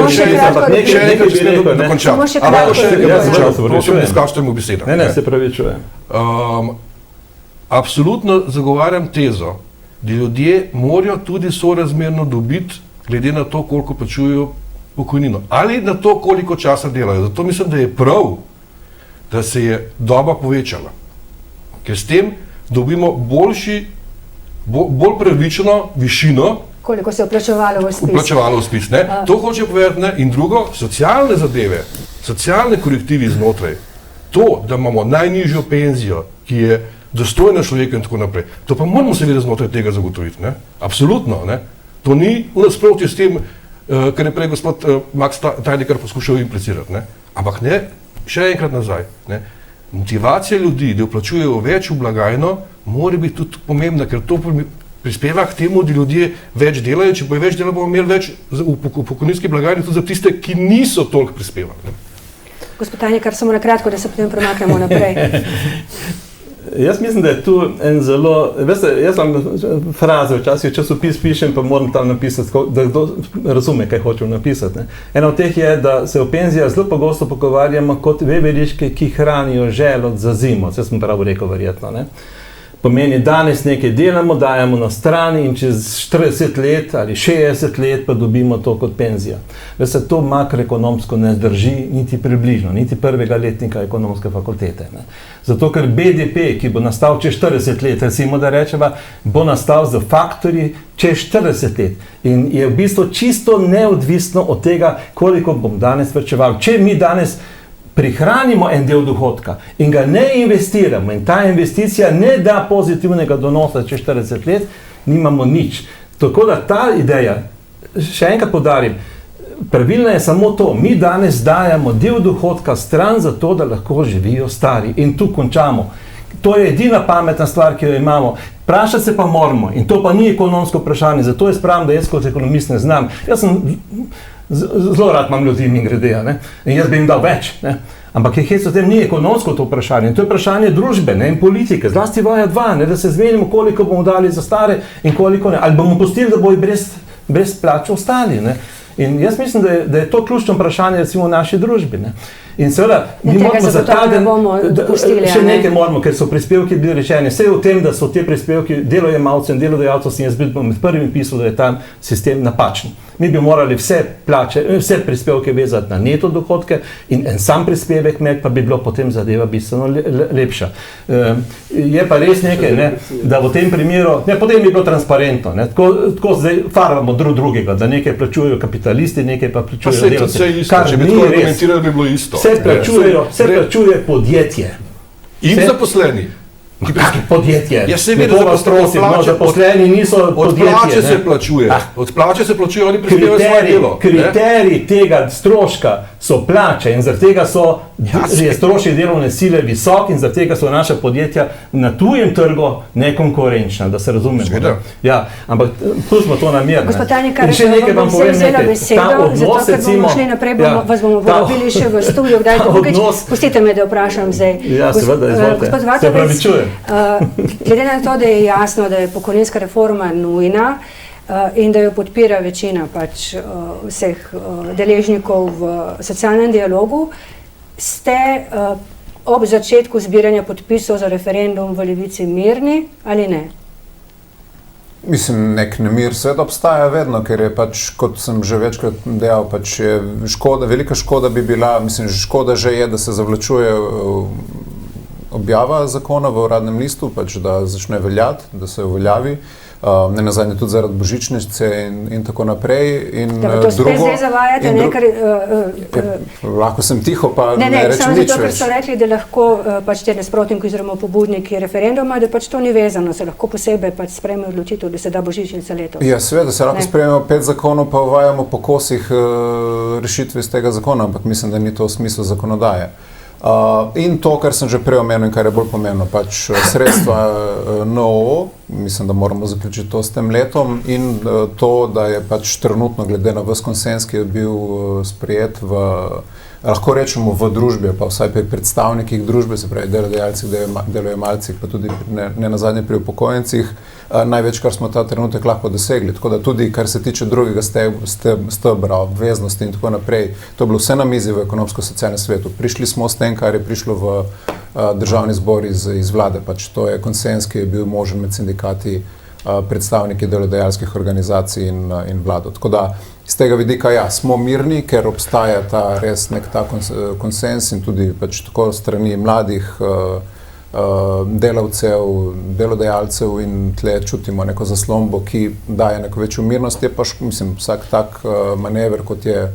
še enkrat smem dokončati. Prosim, ne skažite mu beseda. Ne, se pravi čujem. Absolutno zagovarjam tezo, da ljudje morajo tudi sorazmerno dobiti, glede na to, koliko plačujejo pokojnino. Ali na to, koliko časa delajo. Zato mislim, da je prav, da se je doba povečala. Ker s tem dobimo bolj pravično višino, koliko se je vplačevalo v spis. Vplačevalo v spis, To hoče povedati, in drugo, socialne zadeve, socialne korektivi znotraj, to, da imamo najnižjo penzijo, ki je dostojna človeka in tako naprej, to pa moramo seveda znotraj tega zagotoviti, Absolutno, To ni v nasprotju s tem, kar je prej gospod Max Tajnikar poskušal implicirati, Ampak še enkrat nazaj, Motivacija ljudi, da vplačujejo več v blagajno, mora biti tudi pomembna, ker to prispeva k temu, da ljudje več delajo, če bojo več delali, bomo imeli več v pokojninski blagajni tudi za tiste, ki niso toliko prispevali. Gospod Tajnikar, samo na kratko, da se potem premaknemo naprej. Jaz mislim, da je tu en zelo, veste, jaz vam fraze včasih časopis pišem, pa moram tam napisati, da kdo razume, kaj hočem napisati. Ena od teh je, da se v penzijah zelo pogosto pogovarjamo kot veveriške, ki hranijo želod za zimo. Vse sem prav rekel, verjetno. Pomeni, danes nekaj delamo, dajemo na strani in čez 40 let ali 60 let pa dobimo to kot penzija. Veste, to makroekonomsko ne zdrži niti približno, niti prvega letnika ekonomske fakultete. Zato, ker BDP, ki bo nastal čez 40 let, recimo da rečeva, bo nastal z faktorji čez 40 let. In je v bistvu čisto neodvisno od tega, koliko bom danes vrčeval. Če mi danes prihranimo en del dohodka in ga ne investiramo in ta investicija ne da pozitivnega donosa čez 40 let, nimamo nič. Tako da ta ideja, še enkrat poudarim, pravilno je samo to, mi danes dajemo del dohodka stran za to, da lahko živijo stari in tu končamo. To je edina pametna stvar, ki jo imamo. Vprašati se pa moramo in to pa ni ekonomsko vprašanje, zato jaz pravim, da jaz kot ekonomist ne znam. Jaz sem zelo rad imam ljudi mimogrede, ne, in jaz bi jim dal več, ne. Ampak je o tem ni ekonomsko to vprašanje, to je vprašanje družbe, ne, in politike, zlasti vaja 2, ne, da se zmenimo, koliko bomo dali za stare in koliko ne, ali bomo pustili, da bojo brez plač ostali, ne. In jaz mislim, da je to ključno vprašanje recimo v naši družbi, ne. In seveda, mi moramo za ta den, še nekaj moramo, ker so prispevki bili rečeni, vse v tem, da so te prispevki delojemalcev in delodajalcev, sem jaz bil med prvim pisal, da je ta sistem napačen. Mi bi morali vse plače, vse prispevke vezati na neto dohodke in en sam prispevek imeti, pa bi bilo potem zadeva bistveno lepša. Je pa res nekaj, ne, da v tem primeru, ne, potem bi bilo transparentno, ne, tako zdaj farvamo drugega, da nekaj plačujejo kapitalisti, nekaj pa plačujejo delavci. Če bi tako argumentirali, bi bilo isto. Vse plačuje podjetje. In zaposleni. Podjetje. Ja, se vidi, zaposleni niso podjetje. Od plače se plačuje. Od plače se plačuje, oni prispevajo svoje delo. Kriterij tega stroška so plače in zaradi tega je strošek delovne sile visok in zaradi tega so naša podjetja na tujem trgu nekonkurenčna, da se razumemo. Ja, ampak pustimo to namerno. Gospod Tajnikar, vam bom vzela besedo, zato ker bomo šli naprej, vas bomo povabili še v studio, kdaj to Vukič. Pustite me, da vprašam zdaj. Ja, seveda, izvolite. Se pravičujem. Glede na to, da je jasno, da je pokojninska reforma nujna in da jo podpira večina pač vseh deležnikov v socialnem dialogu, ste ob začetku zbiranja podpisov za referendum v Levici mirni ali ne? Mislim, nek nemir seveda obstaja vedno, ker je pač, kot sem že večkrat dejal, pač je škoda, velika škoda bi bila, mislim, škoda že je, da se zavlačuje objava zakona v uradnem listu, pač da začne veljati, da se uveljavi, ne nazadnje tudi zaradi božičnice in tako naprej. In da to spet zdaj zavajate, nekaj... Lahko sem tiho, pa ne rečem nič več. Ne, samo zato, ker so rekli, da lahko pač te nasprotniki oziroma pobudniki referenduma, da pač to ni vezano, se lahko posebej pač sprejme odločitev, da se da božičnica letos. Ja, seveda, se lahko sprejmemo 5 zakonov, pa uvajamo po kosih rešitve iz tega zakona, ampak mislim, da ni to v smislu zakonodaje. In to, kar sem že prej omenil in kar je bolj pomembno, pač sredstva NOO, mislim, da moramo zaključiti to s tem letom in to, da je pač trenutno glede na ves konsens, ki je bil sprejet v, lahko rečemo v družbi, pa vsaj pri predstavnikih družbe, se pravi delodajalcih, delojemalcih, pa tudi ne nazadnje pri upokojencih, največ, kar smo ta trenutek lahko dosegli. Tako da tudi, kar se tiče drugega stebra, obveznosti in tako naprej, to je bilo vse na mizi v ekonomsko-socialnem svetu. Prišli smo s tem, kar je prišlo v državni zbor iz vlade. Pač to je konsens, ki je bil možen med sindikati, predstavniki delodajalskih organizacij in vlado. Tako da iz tega vidika, ja, smo mirni, ker obstaja ta res nek ta konsens in tudi pač tako strani mladih delavcev, delodajalcev in tle čutimo neko zaslombo, ki daje neko večjo mirnost. Je pa, mislim, vsak tak manever, kot je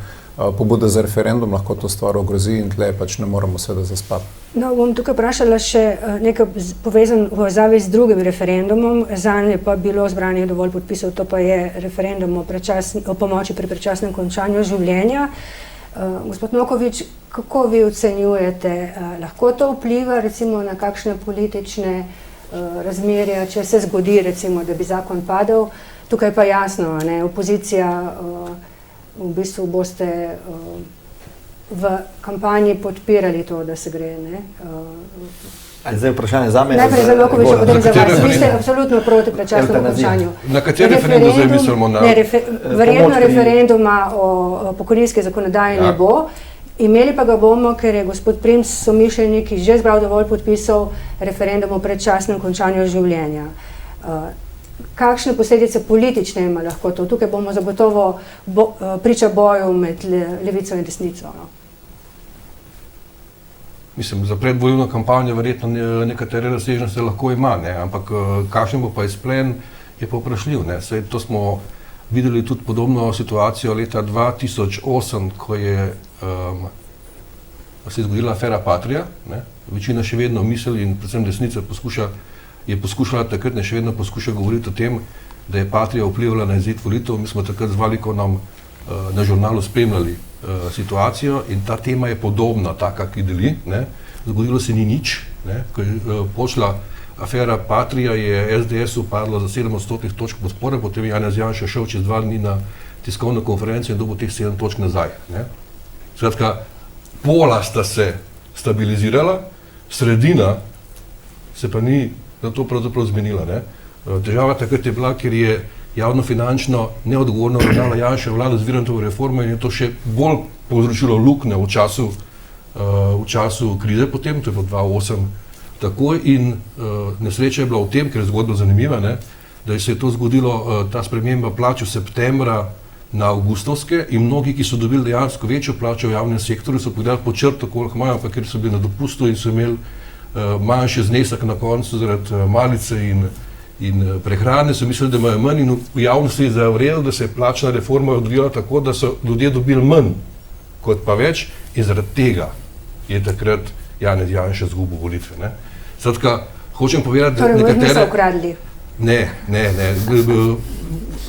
pobuda za referendum, lahko to stvar ogrozi in tle pač ne moramo seveda zaspati. No, bom tukaj vprašala še nekaj povezan v povezavi z drugim referendumom, zanj je pa bilo zbranih dovolj podpisov, to pa je referendum o pomoči pri predčasnem končanju življenja. Gospod Nokovič, kako vi ocenjujete, lahko to vpliva recimo na kakšne politične razmerja, če se zgodi recimo, da bi zakon padel, tukaj pa jasno, ne, opozicija, v bistvu boste v kampanji podpirali to, da se gre, ne? Zdaj vprašanje za me? Najprej za Nokoviča, potem za vas. Vi ste absolutno proti predčasnemu končanju. Na kateri referendum zdaj mislimo? Verjetno referenduma o pokojninski zakonodaji ne bo. Imeli pa ga bomo, ker je gospod Prims somišljeniki že zbral dovolj podpisov referendum o predčasnem končanju življenja. Kakšne posledice politične ima lahko to? Tukaj bomo zagotovo priča boju med levico in desnico. Mislim, za predvolilno kampanjo verjetno nekatere razsežnosti lahko ima, ne? Ampak kakšen bo pa izplen, je pa vprašljiv. Saj to smo videli tudi podobno situacijo leta 2008, ko je se je zgodila afera Patria, ne? Večina še vedno misli in predvsem desnica je poskušala takrat in še vedno poskuša govoriti o tem, da je Patria vplivala na izid volitev. Mi smo takrat z Valikonom na žurnalu spremljali situacijo in ta tema je podobna, taka, ki deli. Ne? Zgodilo se ni nič. Ne? Ko je počela afera Patria, je SDS upadla za 7% točk podpore, potem je Janez Janša šel čez 2 dni na tiskovno konferenco in dobil teh 7 točk nazaj. Ne? Skratka, pola sta se stabilizirala, sredina se pa ni na to pravzaprav zmenila. Ne? Težava takrat je bila, ker je javnofinančno neodgovorno ravnala Janševa vlada z Virantovo reformo in je to še bolj povzročilo luknje v času krize potem, to je bilo 2008 takoj in nesreča je bila v tem, ker je zgodba zanimiva, ne, da se je to zgodilo, ta sprememba plač v septembra na avgustovske in mnogi, ki so dobili dejansko večjo plačo v javnem sektorju, so pogledali po črto, koliko imajo, pa ker so bili na dopustu in so imeli manjši znesek na koncu zaradi malice in prehrane, so mislili, da imajo manj in v javnosti je zavrelo, da se je plačna reforma odvijala tako, da so ljudje dobili manj kot pa več in zaradi tega je takrat Janez Janša izgubil volitve. Ne? Skratka, hočem povedati, da nekatere... Torej, niso ukradli? Ne.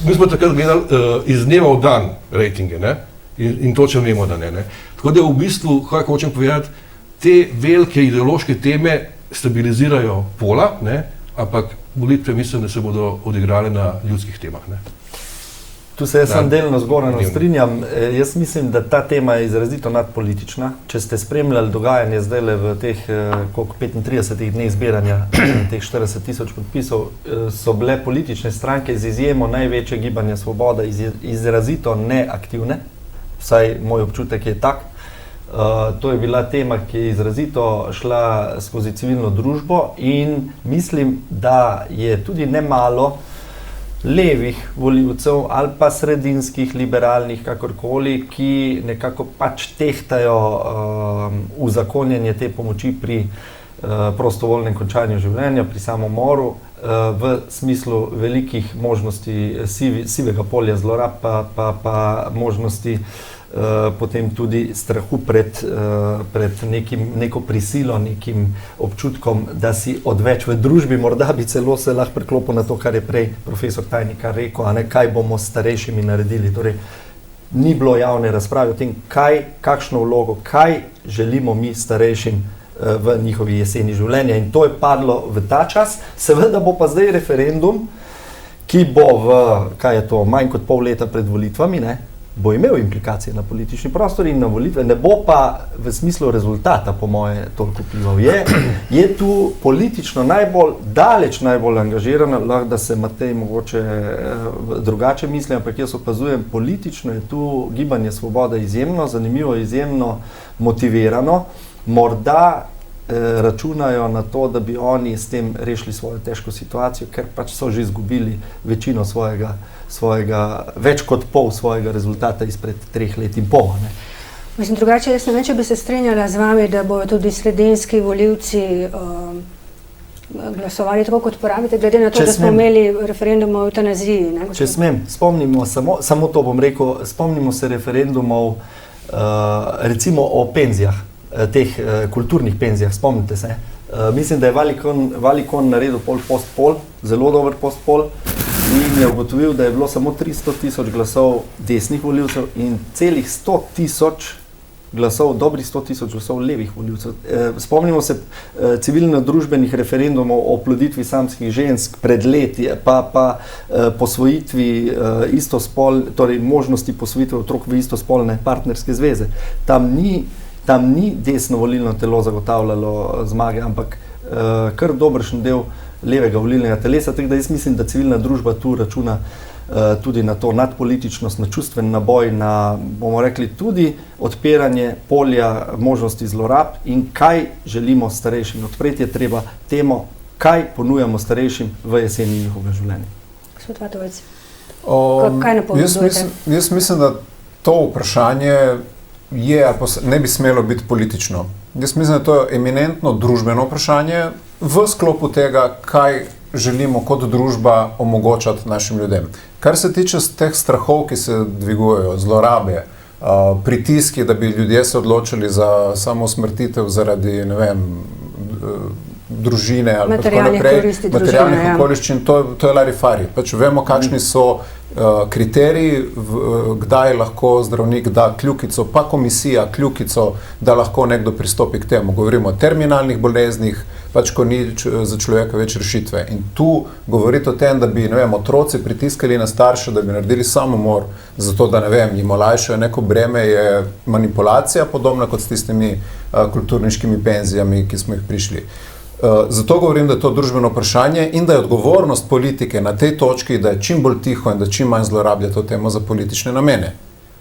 Mi smo takrat gledali iz dneva v dan rejtinge, ne? In točno vemo, da ne. Tako da v bistvu, kaj hočem povedati, te velike ideološke teme stabilizirajo pola, ne? Ampak volitve mislim, da se bodo odigrale na ljudskih temah. Ne? Tu se jaz sam delno zgorajno strinjam. Jaz mislim, da ta tema je izrazito nadpolitična. Če ste spremljali dogajanje zdajle v teh 35 dneh zbiranja teh 40 000 podpisov, so bile politične stranke z izjemo največje Gibanja Svoboda izrazito neaktivne. Vsaj moj občutek je tak. To je bila tema, ki je izrazito šla skozi civilno družbo in mislim, da je tudi nemalo levih volivcev ali pa sredinskih, liberalnih, kakorkoli, ki nekako pač tehtajo uzakonjenje te pomoči pri prostovoljnem končanju življenja, pri samomoru, v smislu velikih možnosti sivega polja zlorab, pa možnosti potem tudi strahu pred neko prisilo, nekim občutkom, da si odveč v družbi, morda bi celo se lahko priklopil na to, kar je prej profesor Tajnikar rekel, a ne, kaj bomo s starejšimi naredili. Torej, ni bilo javne razprave o tem, kakšno vlogo, kaj želimo mi starejšim v njihovi jeseni življenja in to je padlo v ta čas. Seveda bo pa zdaj referendum, ki bo kaj je to, manj kot pol leta pred volitvami, ne, bo imel implikacije na politični prostor in na volitve, ne bo pa v smislu rezultata, po moje, toliko vplival. Je tu politično daleč najbolj angažirana, lahko da se Matej mogoče drugače misli, ampak jaz opazujem, politično je tu Gibanje Svoboda izjemno zanimivo, izjemno motivirano, morda računajo na to, da bi oni s tem rešili svojo težko situacijo, ker pač so že izgubili večino svojega, več kot pol svojega rezultata izpred 3 let in pol. Ne. Mislim, drugače, jaz ne vem, če bi se strinjala z vami, da bodo tudi sredinski volivci glasovali tako, kot pravite, glede na to, da smo imeli referendum o evtanaziji. Ne, če smem, spomnimo samo to bom rekel, spomnimo se referendumov recimo o penzijah, teh kulturnih penzijah, spomnite se. Mislim, da je Valikon naredil post-pol, zelo dober post-pol in je ugotovil, da je bilo samo 300 000 glasov desnih volivcev in celih 100 000 glasov, dobrih 100 000 glasov levih volivcev. Spomnimo se civilno-družbenih referendumov o oploditvi samskih žensk pred leti, pa posvojitvi torej možnosti posvojitve otrok v istospolne partnerske zveze. Tam ni desno volilno telo zagotavljalo zmage, ampak kar dobršen del levega volilnega telesa, tako da jaz mislim, da civilna družba tu računa tudi na to nadpolitičnost, na čustven naboj, na, bomo rekli, tudi odpiranje polja možnosti zlorab in kaj želimo starejšim. Odpreti je treba temo, kaj ponujamo starejšim v jeseni njihovega življenja. Gospod Vatovec, kaj napovedujete? Jaz mislim, da to vprašanje ne bi smelo biti politično. Jaz mislim, da to je eminentno družbeno vprašanje v sklopu tega, kaj želimo kot družba omogočati našim ljudem. Kar se tiče teh strahov, ki se dvigujejo, zlorabe, pritiski, da bi ljudje se odločili za samo smrtitev zaradi, ne vem, družine ali materialnih okoliščin, to je larifari. Pač vemo, kakšni so kriteriji, kdaj lahko zdravnik da kljukico, pa komisija kljukico, da lahko nekdo pristopi k temu. Govorimo o terminalnih boleznih, pač ko ni za človeka več rešitve. In tu govoriti o tem, da bi, ne vem, otroci pritiskali na starše, da bi naredili samomor, zato da, ne vem, jim olajšajo neko breme, je manipulacija, podobna kot s tistimi kulturniškimi penzijami, ki smo jih prišli. Zato govorim, da je to družbeno vprašanje in da je odgovornost politike na tej točki, da je čim bolj tiho in da čim manj zlorablja to temo za politične namene.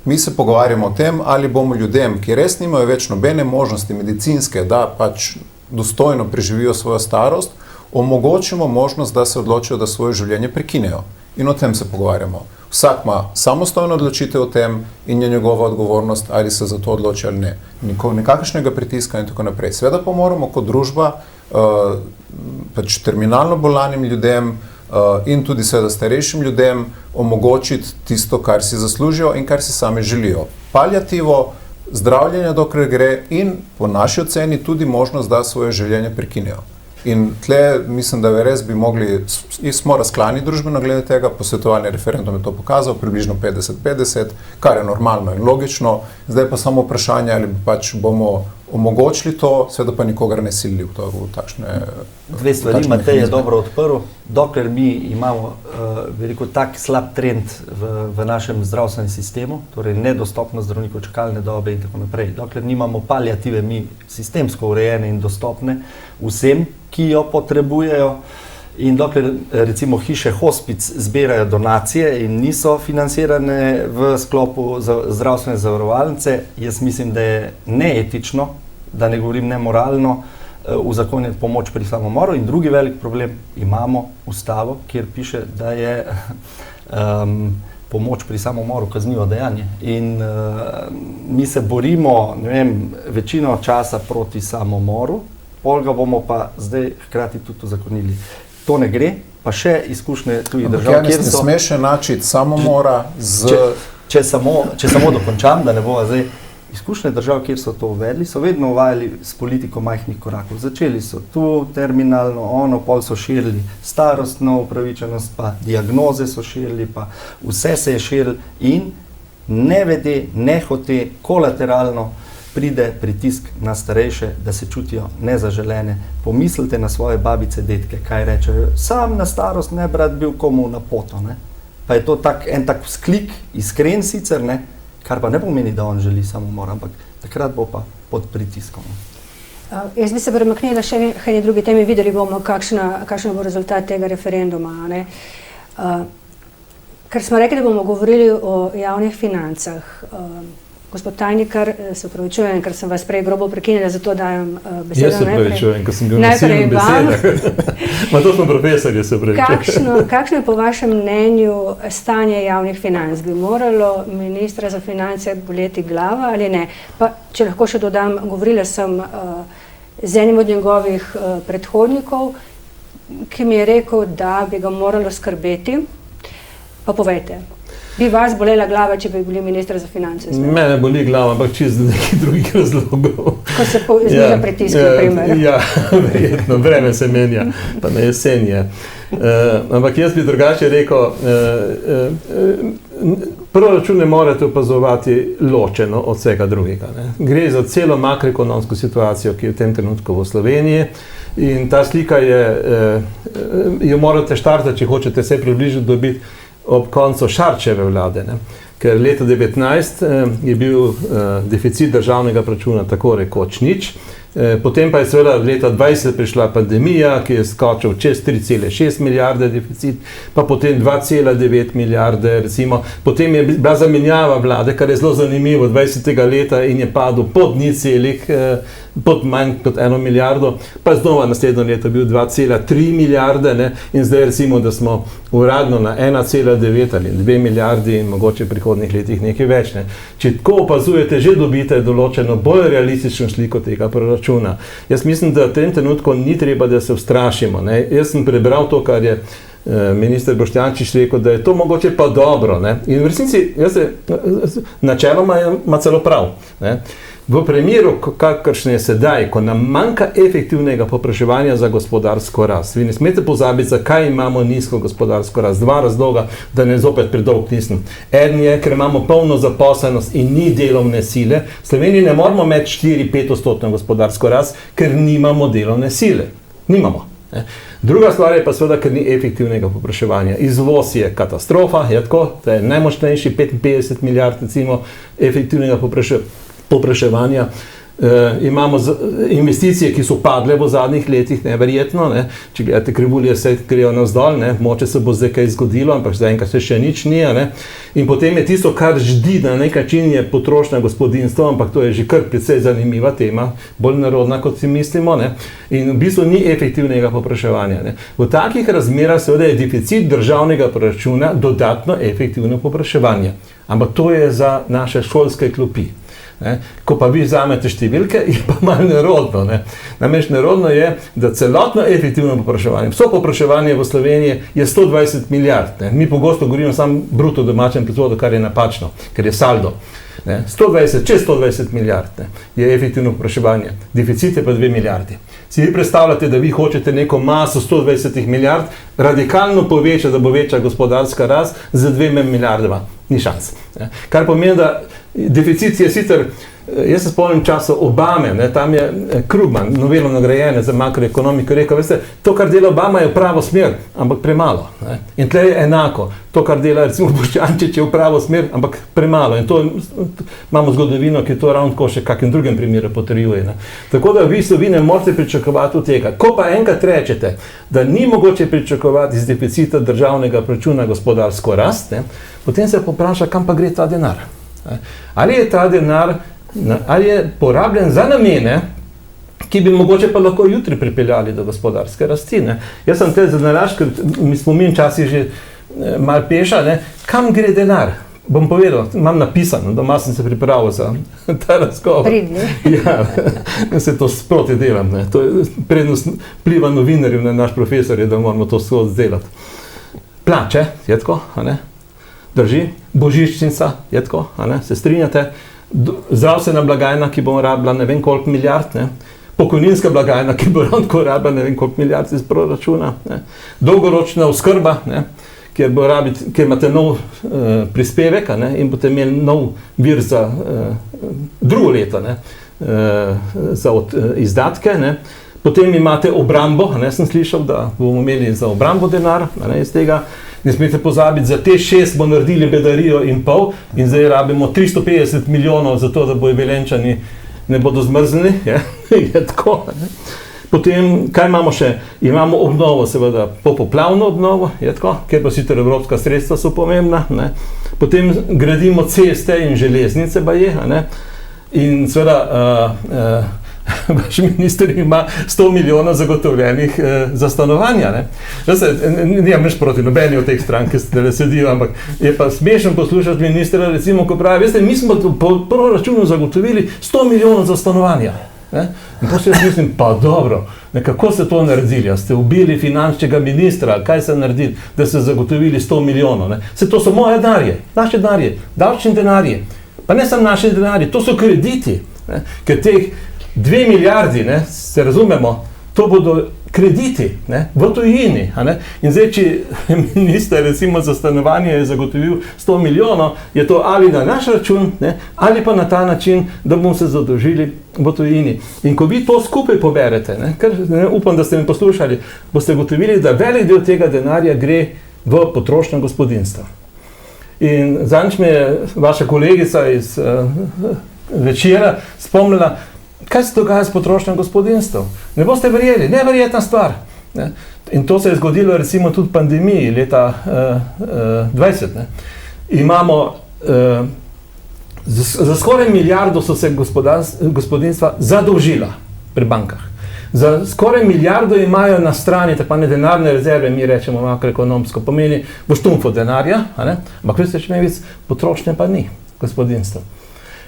Mi se pogovarjamo o tem, ali bomo ljudem, ki res nimajo več nobene možnosti medicinske, da pač dostojno preživijo svojo starost, omogočimo možnost, da se odločijo, da svoje življenje prekinejo. In o tem se pogovarjamo. Vsak ima samostojno odločitev o tem in je njegova odgovornost, ali se za to odloči ali ne. Nekakšnega pritiska in tako naprej. Seveda pa moramo kot družba pač terminalno bolnim ljudem in tudi seveda starejšim ljudem omogočiti tisto, kar si zaslužijo in kar si sami želijo. Paliativo, zdravljenje, dokler gre, in po naši oceni tudi možnost, da svoje življenje prekinejo. In tle mislim, da res bi mogli, smo razklani družbeno glede tega, posvetovalni referendum je to pokazal, približno 50-50, kar je normalno in logično. Zdaj pa samo vprašanje, ali pač bomo omogočili to, seveda pa nikogar ne silili v takšne. Dve stvari, Matej je dobro odprl. Dokler mi imamo veliko tak slab trend v našem zdravstvenem sistemu, torej nedostopnost zdravnikov, čakalne dobe in tako naprej, dokler nimamo paliative mi sistemsko urejene in dostopne vsem, ki jo potrebujejo, in dokler recimo hiše hospic zbirajo donacije in niso financirane v sklopu zdravstvene zavarovalnice, jaz mislim, da je neetično, da ne govorim nemoralno, uzakoniti pomoč pri samomoru. In drugi velik problem, imamo ustavo, kjer piše, da je pomoč pri samomoru kaznivo dejanje. In mi se borimo, ne vem, večino časa proti samomoru, pol ga bomo pa zdaj hkrati tudi uzakonili. To ne gre, pa še izkušnje tujih držav, kjer so... Ne smeš enačiti samomora z... Če samo dokončam, da ne bo zdaj... Izkušnje držav, kjer so to uvedli, so vedno uvajali s politiko majhnih korakov. Začeli so tu terminalno, pol so širili starostno upravičenost, pa diagnoze so širili, pa vse se je širili in nevede, nehote, kolateralno pride pritisk na starejše, da se čutijo nezaželene. Pomislite na svoje babice, detke, kaj rečejo. Sam na starost ne bi rad bil komu na poto, ne? Pa je to en tak vzklik, iskren sicer, ne? Kar pa ne pomeni, da on želi samomor, ampak takrat bo pa pod pritiskom. Jaz bi se premaknila še nekaj drugi temi, videli bomo, kakšen bo rezultat tega referenduma. Ne? Ker smo rekli, da bomo govorili o javnih financah. Gospod Tajnikar, se upravičujem, ker sem vas prej grobo prekinila, zato dajem besedo najprej. Jaz se upravičujem, ker sem bil nasilen besede. Ma to smo profesorji, se upravičujem. Kakšno je po vašem mnenju stanje javnih financ? Bi moralo ministra za finance boleti glava ali ne? Pa, če lahko še dodam, govorila sem z enim od njegovih predhodnikov, ki mi je rekel, da bi ga moralo skrbeti. Pa povejte. Bi vas bolela glava, če bi bili ministra za finance? Mene boli glava, ampak čisto nekih drugih razlogov. Ko se zniža pritisk, na primer. Ja, verjetno, vreme se menja, pa na jesen je. Ampak jaz bi drugače rekel, proračune morate opazovati ločeno od vsega drugega. Ne? Gre za celo makroekonomsko situacijo, ki je v tem trenutku v Sloveniji, in ta slika jo morate štartati, če hočete se približati dobiti ob koncu Šarčeve vlade, ne? Ker leta 2019 je bil deficit državnega proračuna tako rekoč nič, potem pa je seveda leta 2020 prišla pandemija, ki je skočil čez 3,6 milijarde deficit, pa potem 2,9 milijarde recimo, potem je bila zamenjava vlade, kar je zelo zanimivo, 20. leta in je padel pod pod manj kot 1 milijardo, pa znova naslednjo leto bil 2,3 milijarde, ne? In zdaj recimo, da smo uradno na 1,9 ali 2 milijardi in mogoče v prihodnih letih nekaj več. Ne? Če tako opazujete, že dobite določeno bolj realistično sliko tega proračuna. Jaz mislim, da v tem trenutku ni treba, da se ustrašimo. Ne? Jaz sem prebral to, kar je minister Boštjančič rekel, da je to mogoče pa dobro. Ne? In v resnici, načeloma ima celo prav. Ne? V primeru, kakršne je sedaj, ko nam manjka efektivnega povpraševanja za gospodarsko rast, vi ne smete pozabiti, zakaj imamo nizko gospodarsko rast. Dva razloga, da ne zopet predolg nisem. Eden je, ker imamo polno zaposlenost in ni delovne sile. V Sloveniji ne moramo imeti 4-5% gospodarsko rast, ker nimamo delovne sile. Nimamo. Druga stvar je pa seveda, ker ni efektivnega povpraševanja. Izvoz je katastrofa, je tako, to je najmočnejši 55 milijard recimo efektivnega povpraševanja. Imamo investicije, ki so padle v zadnjih letih, neverjetno, ne? Če gledate krivulje, se grejo navzdol, ne? Moče se bo zdaj kaj zgodilo, ampak zaenkrat se še nič ni. Ne? In potem je tisto, kar ždi na nek način, je potrošnja gospodinjstva, ampak to je že kar precej zanimiva tema, bolj narodna, kot si mislimo. Ne? In v bistvu ni efektivnega povpraševanja. Ne? V takih razmerah seveda je deficit državnega proračuna dodatno efektivno povpraševanje. Ampak to je za naše šolske klopi. Ne? Ko pa vi vzamete številke, je pa malo nerodno. Ne? Namreč nerodno je, da celotno efektivno povpraševanje, vso povpraševanje v Sloveniji je 120 milijard. Ne? Mi pogosto govorimo samo bruto domačem proizvodu, kar je napačno, ker je saldo. Ne? 120 milijard ne? Je efektivno povpraševanje, deficit je pa 2 milijardi. Si vi predstavljate, da vi hočete neko maso 120 milijard radikalno povečati, da bo večja gospodarska rast z 2 milijardama. Ni šans. Ne? Kar pomeni, da deficit je sicer, jaz se spomnim časa Obame, ne, tam je Krugman, Nobelov nagrajene za makroekonomiko, rekel, veste, to, kar dela Obama, je v pravo smer, ampak premalo. Ne. In tle je enako, to, kar dela recimo Boštjančič, je v pravo smer, ampak premalo. In to imamo zgodovino, ki to ravno tako še kakem drugem primeru potrjuje. Ne. Tako da v bistvu vi ne morate pričakovati od tega. Ko pa enkrat rečete, da ni mogoče pričakovati iz deficita državnega proračuna gospodarsko rast, ne, potem se popraša, kam pa gre ta denar. Ali je ta denar, ali je porabljen za namene, ki bi mogoče pa lahko jutri pripeljali do gospodarske rasti. Ne? Jaz sem te zanalašč, ker mi spomin časi že malo peša, ne? Kam gre denar? Bom povedal, imam napisano, doma sem se pripravil za ta razgovor. Ja, se to sproti delam. Ne? To je prednost pliva novinarjev na naš profesor, je, da moramo to skozi delati. Plače, je tako, a ne? Drži, božičnica, je tako, a ne, se strinjate, zdravstvena blagajna, ki bo rabila ne vem koliko milijard, ne, pokojninska blagajna, ki bo ravno rabila ne vem koliko milijard iz proračuna, ne, dolgoročna oskrba, ne, kjer imate nov prispevek, ne, in boste imeli nov vir za drugo leto, ne, za izdatke, ne. Potem imate obrambo, ne, sem slišal, da bomo imeli za obrambo denar, ne, iz tega. Ne smete pozabiti, za te 6 bo naredili bedarijo in pol in zdaj rabimo 350 milijonov za to, da bojo Velenjčani ne bodo zmrznili. Je tako. Ne? Potem, kaj imamo še? Imamo obnovo, seveda, popoplavno obnovo, je tako, ker pa sicer evropska sredstva so pomembna. Ne? Potem gradimo ceste in železnice, baje, ne? In seveda vaš minister ima 100 milijonov zagotovljenih za stanovanja. Ne? Nimam nič proti nobeni od teh strank, ki ste sedijo, ampak je pa smešen poslušati ministra, recimo, ko pravi, veste, mi smo po proračunu zagotovili 100 milijonov za stanovanja. Ne? In potem jaz mislim, pa dobro, kako ste to naredili? Ste ubili finančnega ministra, kaj ste naredili, da ste zagotovili 100 milijonov? Ne? Se to so moje denarje, naše denarje, davčni denarje, pa ne samo naše denarje, to so krediti, ne? Ker teh 2 milijardi, ne, se razumemo, to bodo krediti, ne, v tujini. Ne? In zdaj, če minister recimo za stanovanje je zagotovil 100 milijonov, je to ali na naš račun, ne, ali pa na ta način, da bomo se zadolžili v tujini. In ko vi to skupaj poberete, ne, ker ne, upam, da ste me poslušali, boste gotovili, da velik del tega denarja gre v potrošnjo gospodinjstva. In zadnjič me je vaša kolegica iz Večera spomnila, kaj se dogaja s potrošnjo gospodinjstev? Ne boste verjeli, neverjetna stvar. Ne? In to se je zgodilo recimo tudi v pandemiji leta 2020. Ne? Imamo, za skoraj milijardo so se gospodinjstva zadolžila pri bankah. Za skoraj milijardo imajo na strani, tako ne denarne rezerve, mi rečemo makroekonomsko, pomeni v štumfu denarja, ampak veste, če ne vic, potrošnje pa ni gospodinjstva.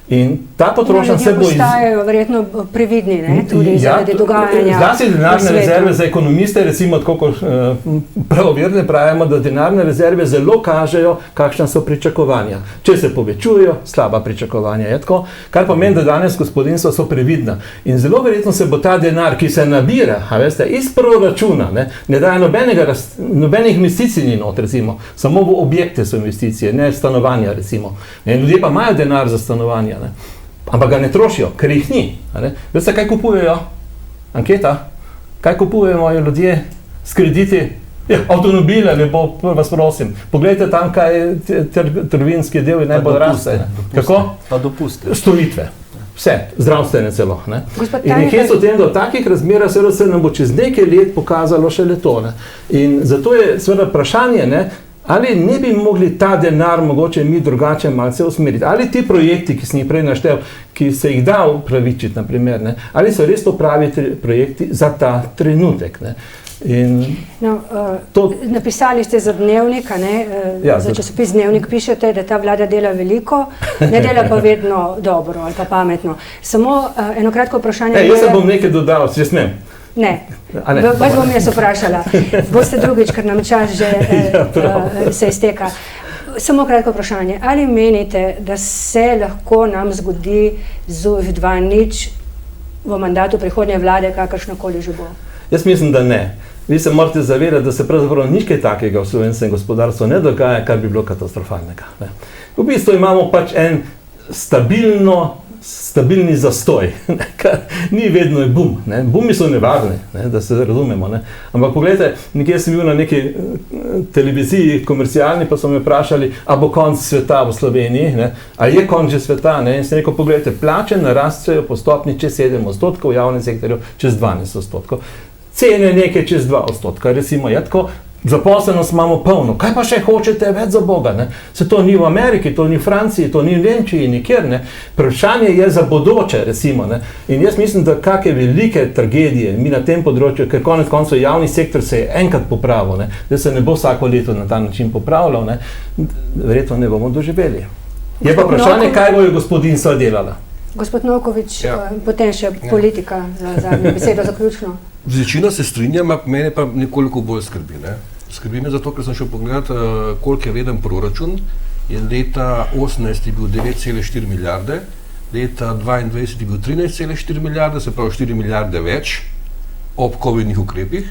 In ta potrošnja se bo postajajo verjetno previdni, ne? Tudi zaradi dogajanja. Zlasti denarne rezerve za ekonomiste, recimo tako kot pravoverne pravimo, da denarne rezerve zelo kažejo, kakšna so pričakovanja. Če se povečujejo, slaba pričakovanja je tako, kar pomeni, da danes gospodinjstva so previdna. In zelo verjetno se bo ta denar, ki se nabira, veste, iz proračuna, ne daje nobenih investicij ni not, recimo, samo v objekte so investicije, ne stanovanja, recimo. Ljudje pa imajo denar za stanovanja. Ne? Ampak ga ne trošijo, ker jih ni. Veste, kaj kupujejo? Anketa. Kaj kupujejo ljudje s krediti? Avtomobile, vas prosim. Poglejte tam, kaj trgovinski del je najbolj raste. Kako? Pa dopuste. Storitve. Vse, zdravstvene celo. Ne? In nekje so tem, da v takih razmerah se nam bo čez nekaj let pokazalo šele to. Ne? In zato je seveda vprašanje, ne, ali ne bi mogli ta denar mogoče mi drugače malce usmeriti. Ali ti projekti, ki sem jih prej naštel, ki se jih da upravičiti, naprimer, ne, ali so res to pravi projekti za ta trenutek. Ne. Napisali ste za Dnevnik, za časopis Dnevnik pišete, da ta vlada dela veliko, ne dela pa vedno dobro ali pa pametno. Samo eno kratko vprašanje. Jaz se bom nekaj dodal, če smem. Ne, vas bom jaz vprašala. Boste drugič, ker nam čas že se izteka. Samo kratko vprašanje. Ali menite, da se lahko nam zgodi ZUJF-2 nič v mandatu prihodnje vlade, kakršnokoli že bo? Jaz mislim, da ne. Vi se morate zavedati, da se pravzaprav nič kaj takega v slovenskem gospodarstvu ne dogaja, kar bi bilo katastrofalnega. V bistvu imamo pač en stabilni zastoj, kar ni vedno je bum. Bumi so nevarni, da se razumemo. Ampak pogledajte, nekje sem bil na neki televiziji komercialni, pa so me vprašali, a bo konc sveta v Sloveniji, a je konc že sveta. In sem rekel, pogledajte, plače naraščajo po stopnji čez 7%, v javnem sektorju čez 12%. Cene nekaj čez 2%, recimo je tako. Zaposlenost imamo polno. Kaj pa še hočete več za Boga? Se to ni v Ameriki, to ni v Franciji, to ni v Nemčiji, nikjer. Vprašanje je za bodoče, recimo. In jaz mislim, da kakšne velike tragedije mi na tem področju, ker konec koncev javni sektor se je enkrat popravil, da se ne bo vsako leto na ta način popravljal, verjetno ne bomo doživeli. Je pa vprašanje, kaj bojo gospodinjstva delala. Gospod Novković, potem še politika za zadnjo besedo zaključno. Z večino se strinjam, mene pa nekoliko bolj skrbi. Skrbi me zato, ker sem šel pogledat, koliko je vreden proračun. In leta 2018 je bil 9,4 milijarde, leta 2022 je bil 13,4 milijarde, se pravi 4 milijarde več ob covidnih ukrepih.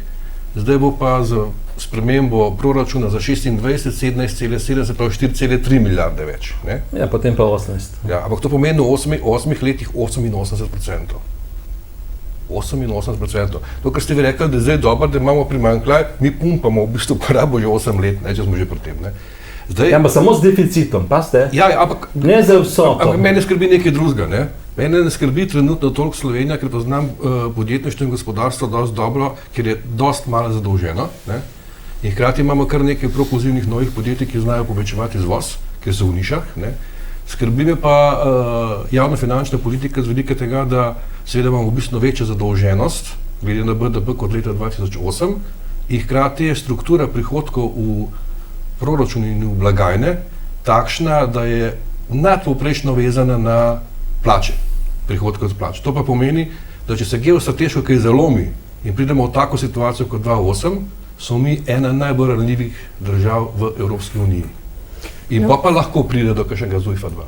Zdaj bo pa z spremembo proračuna za 26, 17,7, se pravi 4,3 milijarde več. Ja, potem pa 18. Ja, ampak to pomeni v 8 letih 88%. 88%. To, kar ste vi rekli, da je zdaj dobro, da imamo primanjkljaj, mi pumpamo v bistvu porabo že 8 let, če smo že pri tem. Ja, pa samo z deficitom, paste? Ja, ampak ne za vso. Ampak mene skrbi nekaj drugega, Mene ne skrbi trenutno toliko Slovenija, ker poznam podjetništvo in gospodarstvo dosti dobro, ker je dosti malo zadolženo. In hkrati imamo kar nekaj propulzivnih novih podjetij, ki znajo povečevati izvoz, ker so v nišah. Skrbi me pa javno-finančna politika z vidika tega, da seveda imamo v bistvu večjo zadolženost, glede na BDP kot leta 2008, in hkrati je struktura prihodkov v proračunu in v blagajne takšna, da je nadpovprečno vezana na plače, prihodke od plač. To pa pomeni, da če se geostrateško kaj zalomi in pridemo v tako situacijo kot 2008, smo mi ena najbolj ranljivih držav v Evropski uniji. In pa lahko pride do kakšnega ZUJF-2.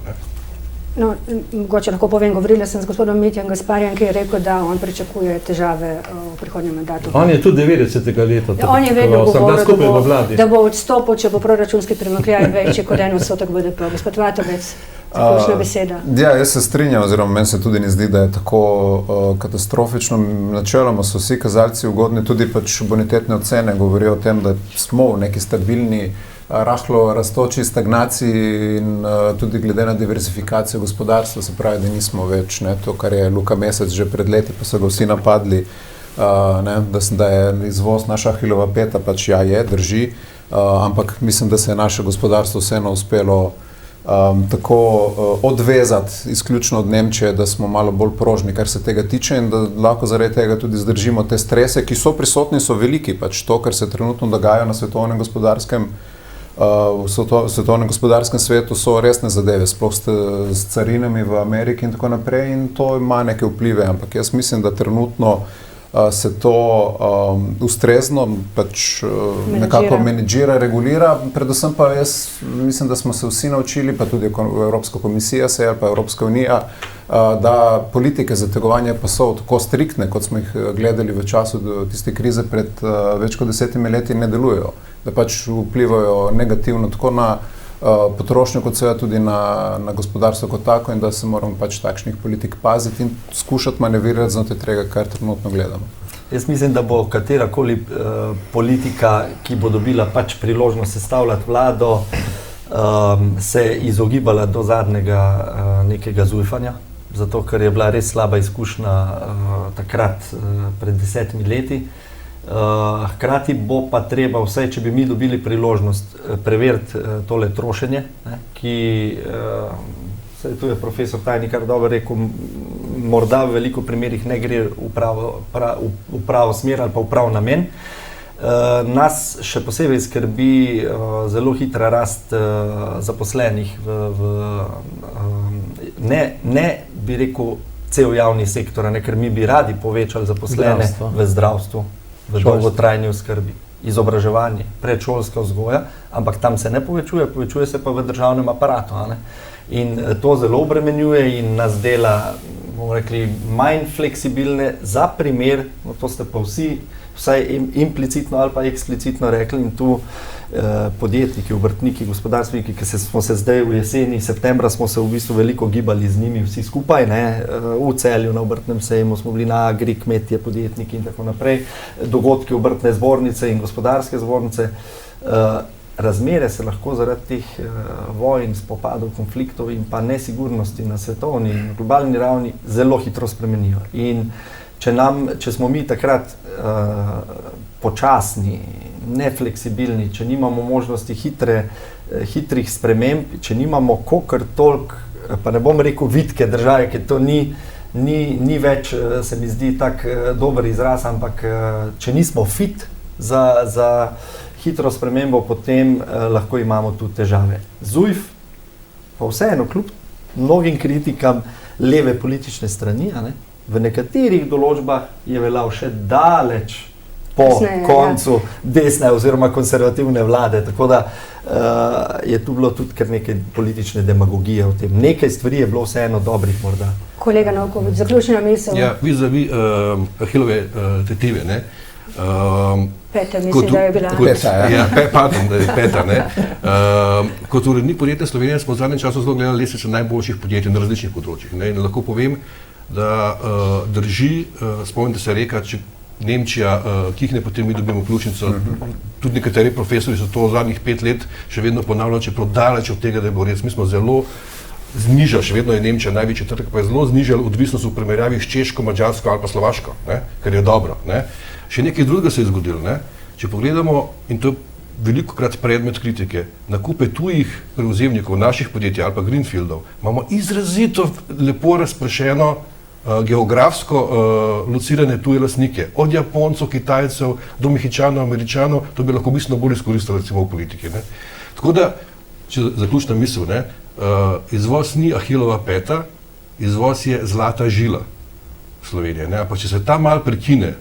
Mogoče lahko povem, govorila sem z gospodom Mitjem Gasparjem, ki je rekel, da on pričakuje težave v prihodnjem mandatu. On je tudi 90. leta. On je vedno govoril, da bo odstopil, če bo proračunski primanjkljaj večji kot 1% BDP. Gospod Vatovec, zaključna beseda. Ja, jaz se strinjam, oziroma meni se tudi ne zdi, da je tako katastrofično. Načeloma so vsi kazalci ugodni, tudi pač bonitetne ocene govorijo o tem, da smo v neki stabilni, rahlo rastoči stagnaciji in tudi glede na diversifikacijo gospodarstva, se pravi, da nismo več to, kar je Luka Mesec že pred leti, pa so ga vsi napadli, da je izvoz naša Achillova peta, pač je, drži, ampak mislim, da se je naše gospodarstvo vseeno uspelo tako odvezati izključno od Nemčije, da smo malo bolj prožni, kar se tega tiče, in da lahko zaradi tega tudi zdržimo te strese, ki so prisotni, so veliki, pač to, kar se trenutno dogaja na svetovnem gospodarskem v svetovnem gospodarskem svetu so resne zadeve, sploh s carinami v Ameriki in tako naprej, in to ima neke vplive, ampak jaz mislim, da trenutno se to ustrezno pač nekako menedžira, regulira, predvsem pa jaz mislim, da smo se vsi naučili, pa tudi Evropska komisija se ali pa Evropska unija, da politike zategovanja pasov tako striktne, kot smo jih gledali v času tiste krize pred več kot 10 leti, ne delujejo, da pač vplivajo negativno tako na potrošnjo, kot seveda tudi na gospodarstvo kot tako, in da se moramo pač takšnih politik paziti in skušati manevrirati znotraj tega, kar trenutno gledamo. Jaz mislim, da bo katerakoli politika, ki bo dobila pač priložnost sestavljati vlado, se izogibala do zadnjega nekega zujfanja, zato ker je bila res slaba izkušnja takrat pred 10 leti. Hkrati bo pa treba vse, če bi mi dobili priložnost preveriti tole trošenje, ki, tu je profesor Tajnikar dobro rekel, morda v veliko primerih ne gre v pravo smer ali pa v prav namen. Nas še posebej skrbi zelo hitra rast zaposlenih ne bi rekel cel javni sektor, ker mi bi radi povečali zaposlene v zdravstvu, v dolgotrajni oskrbi, izobraževanje, predšolska vzgoja, ampak tam se ne povečuje, povečuje se pa v državnem aparatu. In to zelo obremenjuje in nas dela, bomo rekli, manj fleksibilne za primer, no to ste pa vsi vsaj implicitno ali pa eksplicitno rekli, in tu podjetniki, obrtniki, gospodarstveniki, ki smo se zdaj v jeseni, septembra smo se v bistvu veliko gibali z njimi vsi skupaj, v Celju na obrtnem sejmu smo bili na Agri, kmetje, podjetniki in tako naprej, dogodki obrtne zbornice in gospodarske zbornice. Razmere se lahko zaradi teh vojn, spopadov, konfliktov in pa nesigurnosti na svetovni in globalni ravni zelo hitro spremenijo. In če smo mi takrat počasni, nefleksibilni, če nimamo možnosti hitrih sprememb, če nimamo kakor toliko, pa ne bom rekel vitke države, ker to ni več, se mi zdi tak dober izraz, ampak če nismo fit za hitro spremembo, potem lahko imamo tu težave. ZUJF pa vseeno, kljub mnogim kritikam leve politične strani, v nekaterih določbah je veljal še daleč po koncu desne oziroma konservativne vlade, tako da je tu bilo tudi kar nekaj politične demagogije v tem. Nekaj stvari je bilo vseeno dobrih morda. Kolega Novković, zaključna misel. Ja, vizavi Ahilove tetive, ne? Peta, mislim, da je bila. Pardon, da je peta, ne? Kot urednik Podjetja Slovenije smo v zadnjem času zelo gledali lestvico najboljših podjetij na različnih področjih, ne? In lahko povem, da drži, spomnite se reka, če Nemčija kihne, potem mi dobimo pljučnico. Tudi nekateri profesori so to v zadnjih 5 let še vedno ponavljali, čeprav daleč od tega, da je bilo res. Mi smo zelo znižali, še vedno je Nemčija največji trg, pa je zelo znižali odvisnost v primerjavi s Češko, Madžarsko ali pa Slovaško, kar je dobro. Še nekaj drugega se je zgodilo. Če pogledamo, in to je velikokrat predmet kritike, nakupe tujih prevzemnikov naših podjetij ali pa greenfieldov, imamo izrazito lepo razpršeno geografsko locirane tuje lastnike, od Japoncev, Kitajcev do Mehičanov, Američanov, to bi lahko bistveno bolj izkoristili recimo v politiki. Tako da, če zaključna misel, izvoz ni Ahilova peta, izvoz je zlata žila Slovenije. Ampak če se ta mal prekine,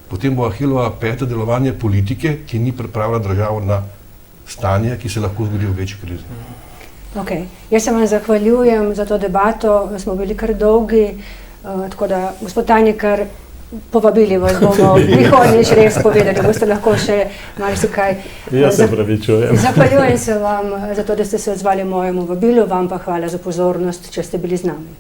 potem bo Ahilova peta delovanje politike, ki ni pripravila državo na stanje, ki se lahko zgodi v večji krizi. Ok, jaz se vam zahvaljujem za to debato, smo bili kar dolgi, tako da, gospod Tajnikar, povabili vas bomo prihodnjič res povedali, boste lahko še marsikaj. Jaz se pravičujem. Zahvaljujem se vam za to, da ste se odzvali mojemu vabilu, vam pa hvala za pozornost, če ste bili z nami.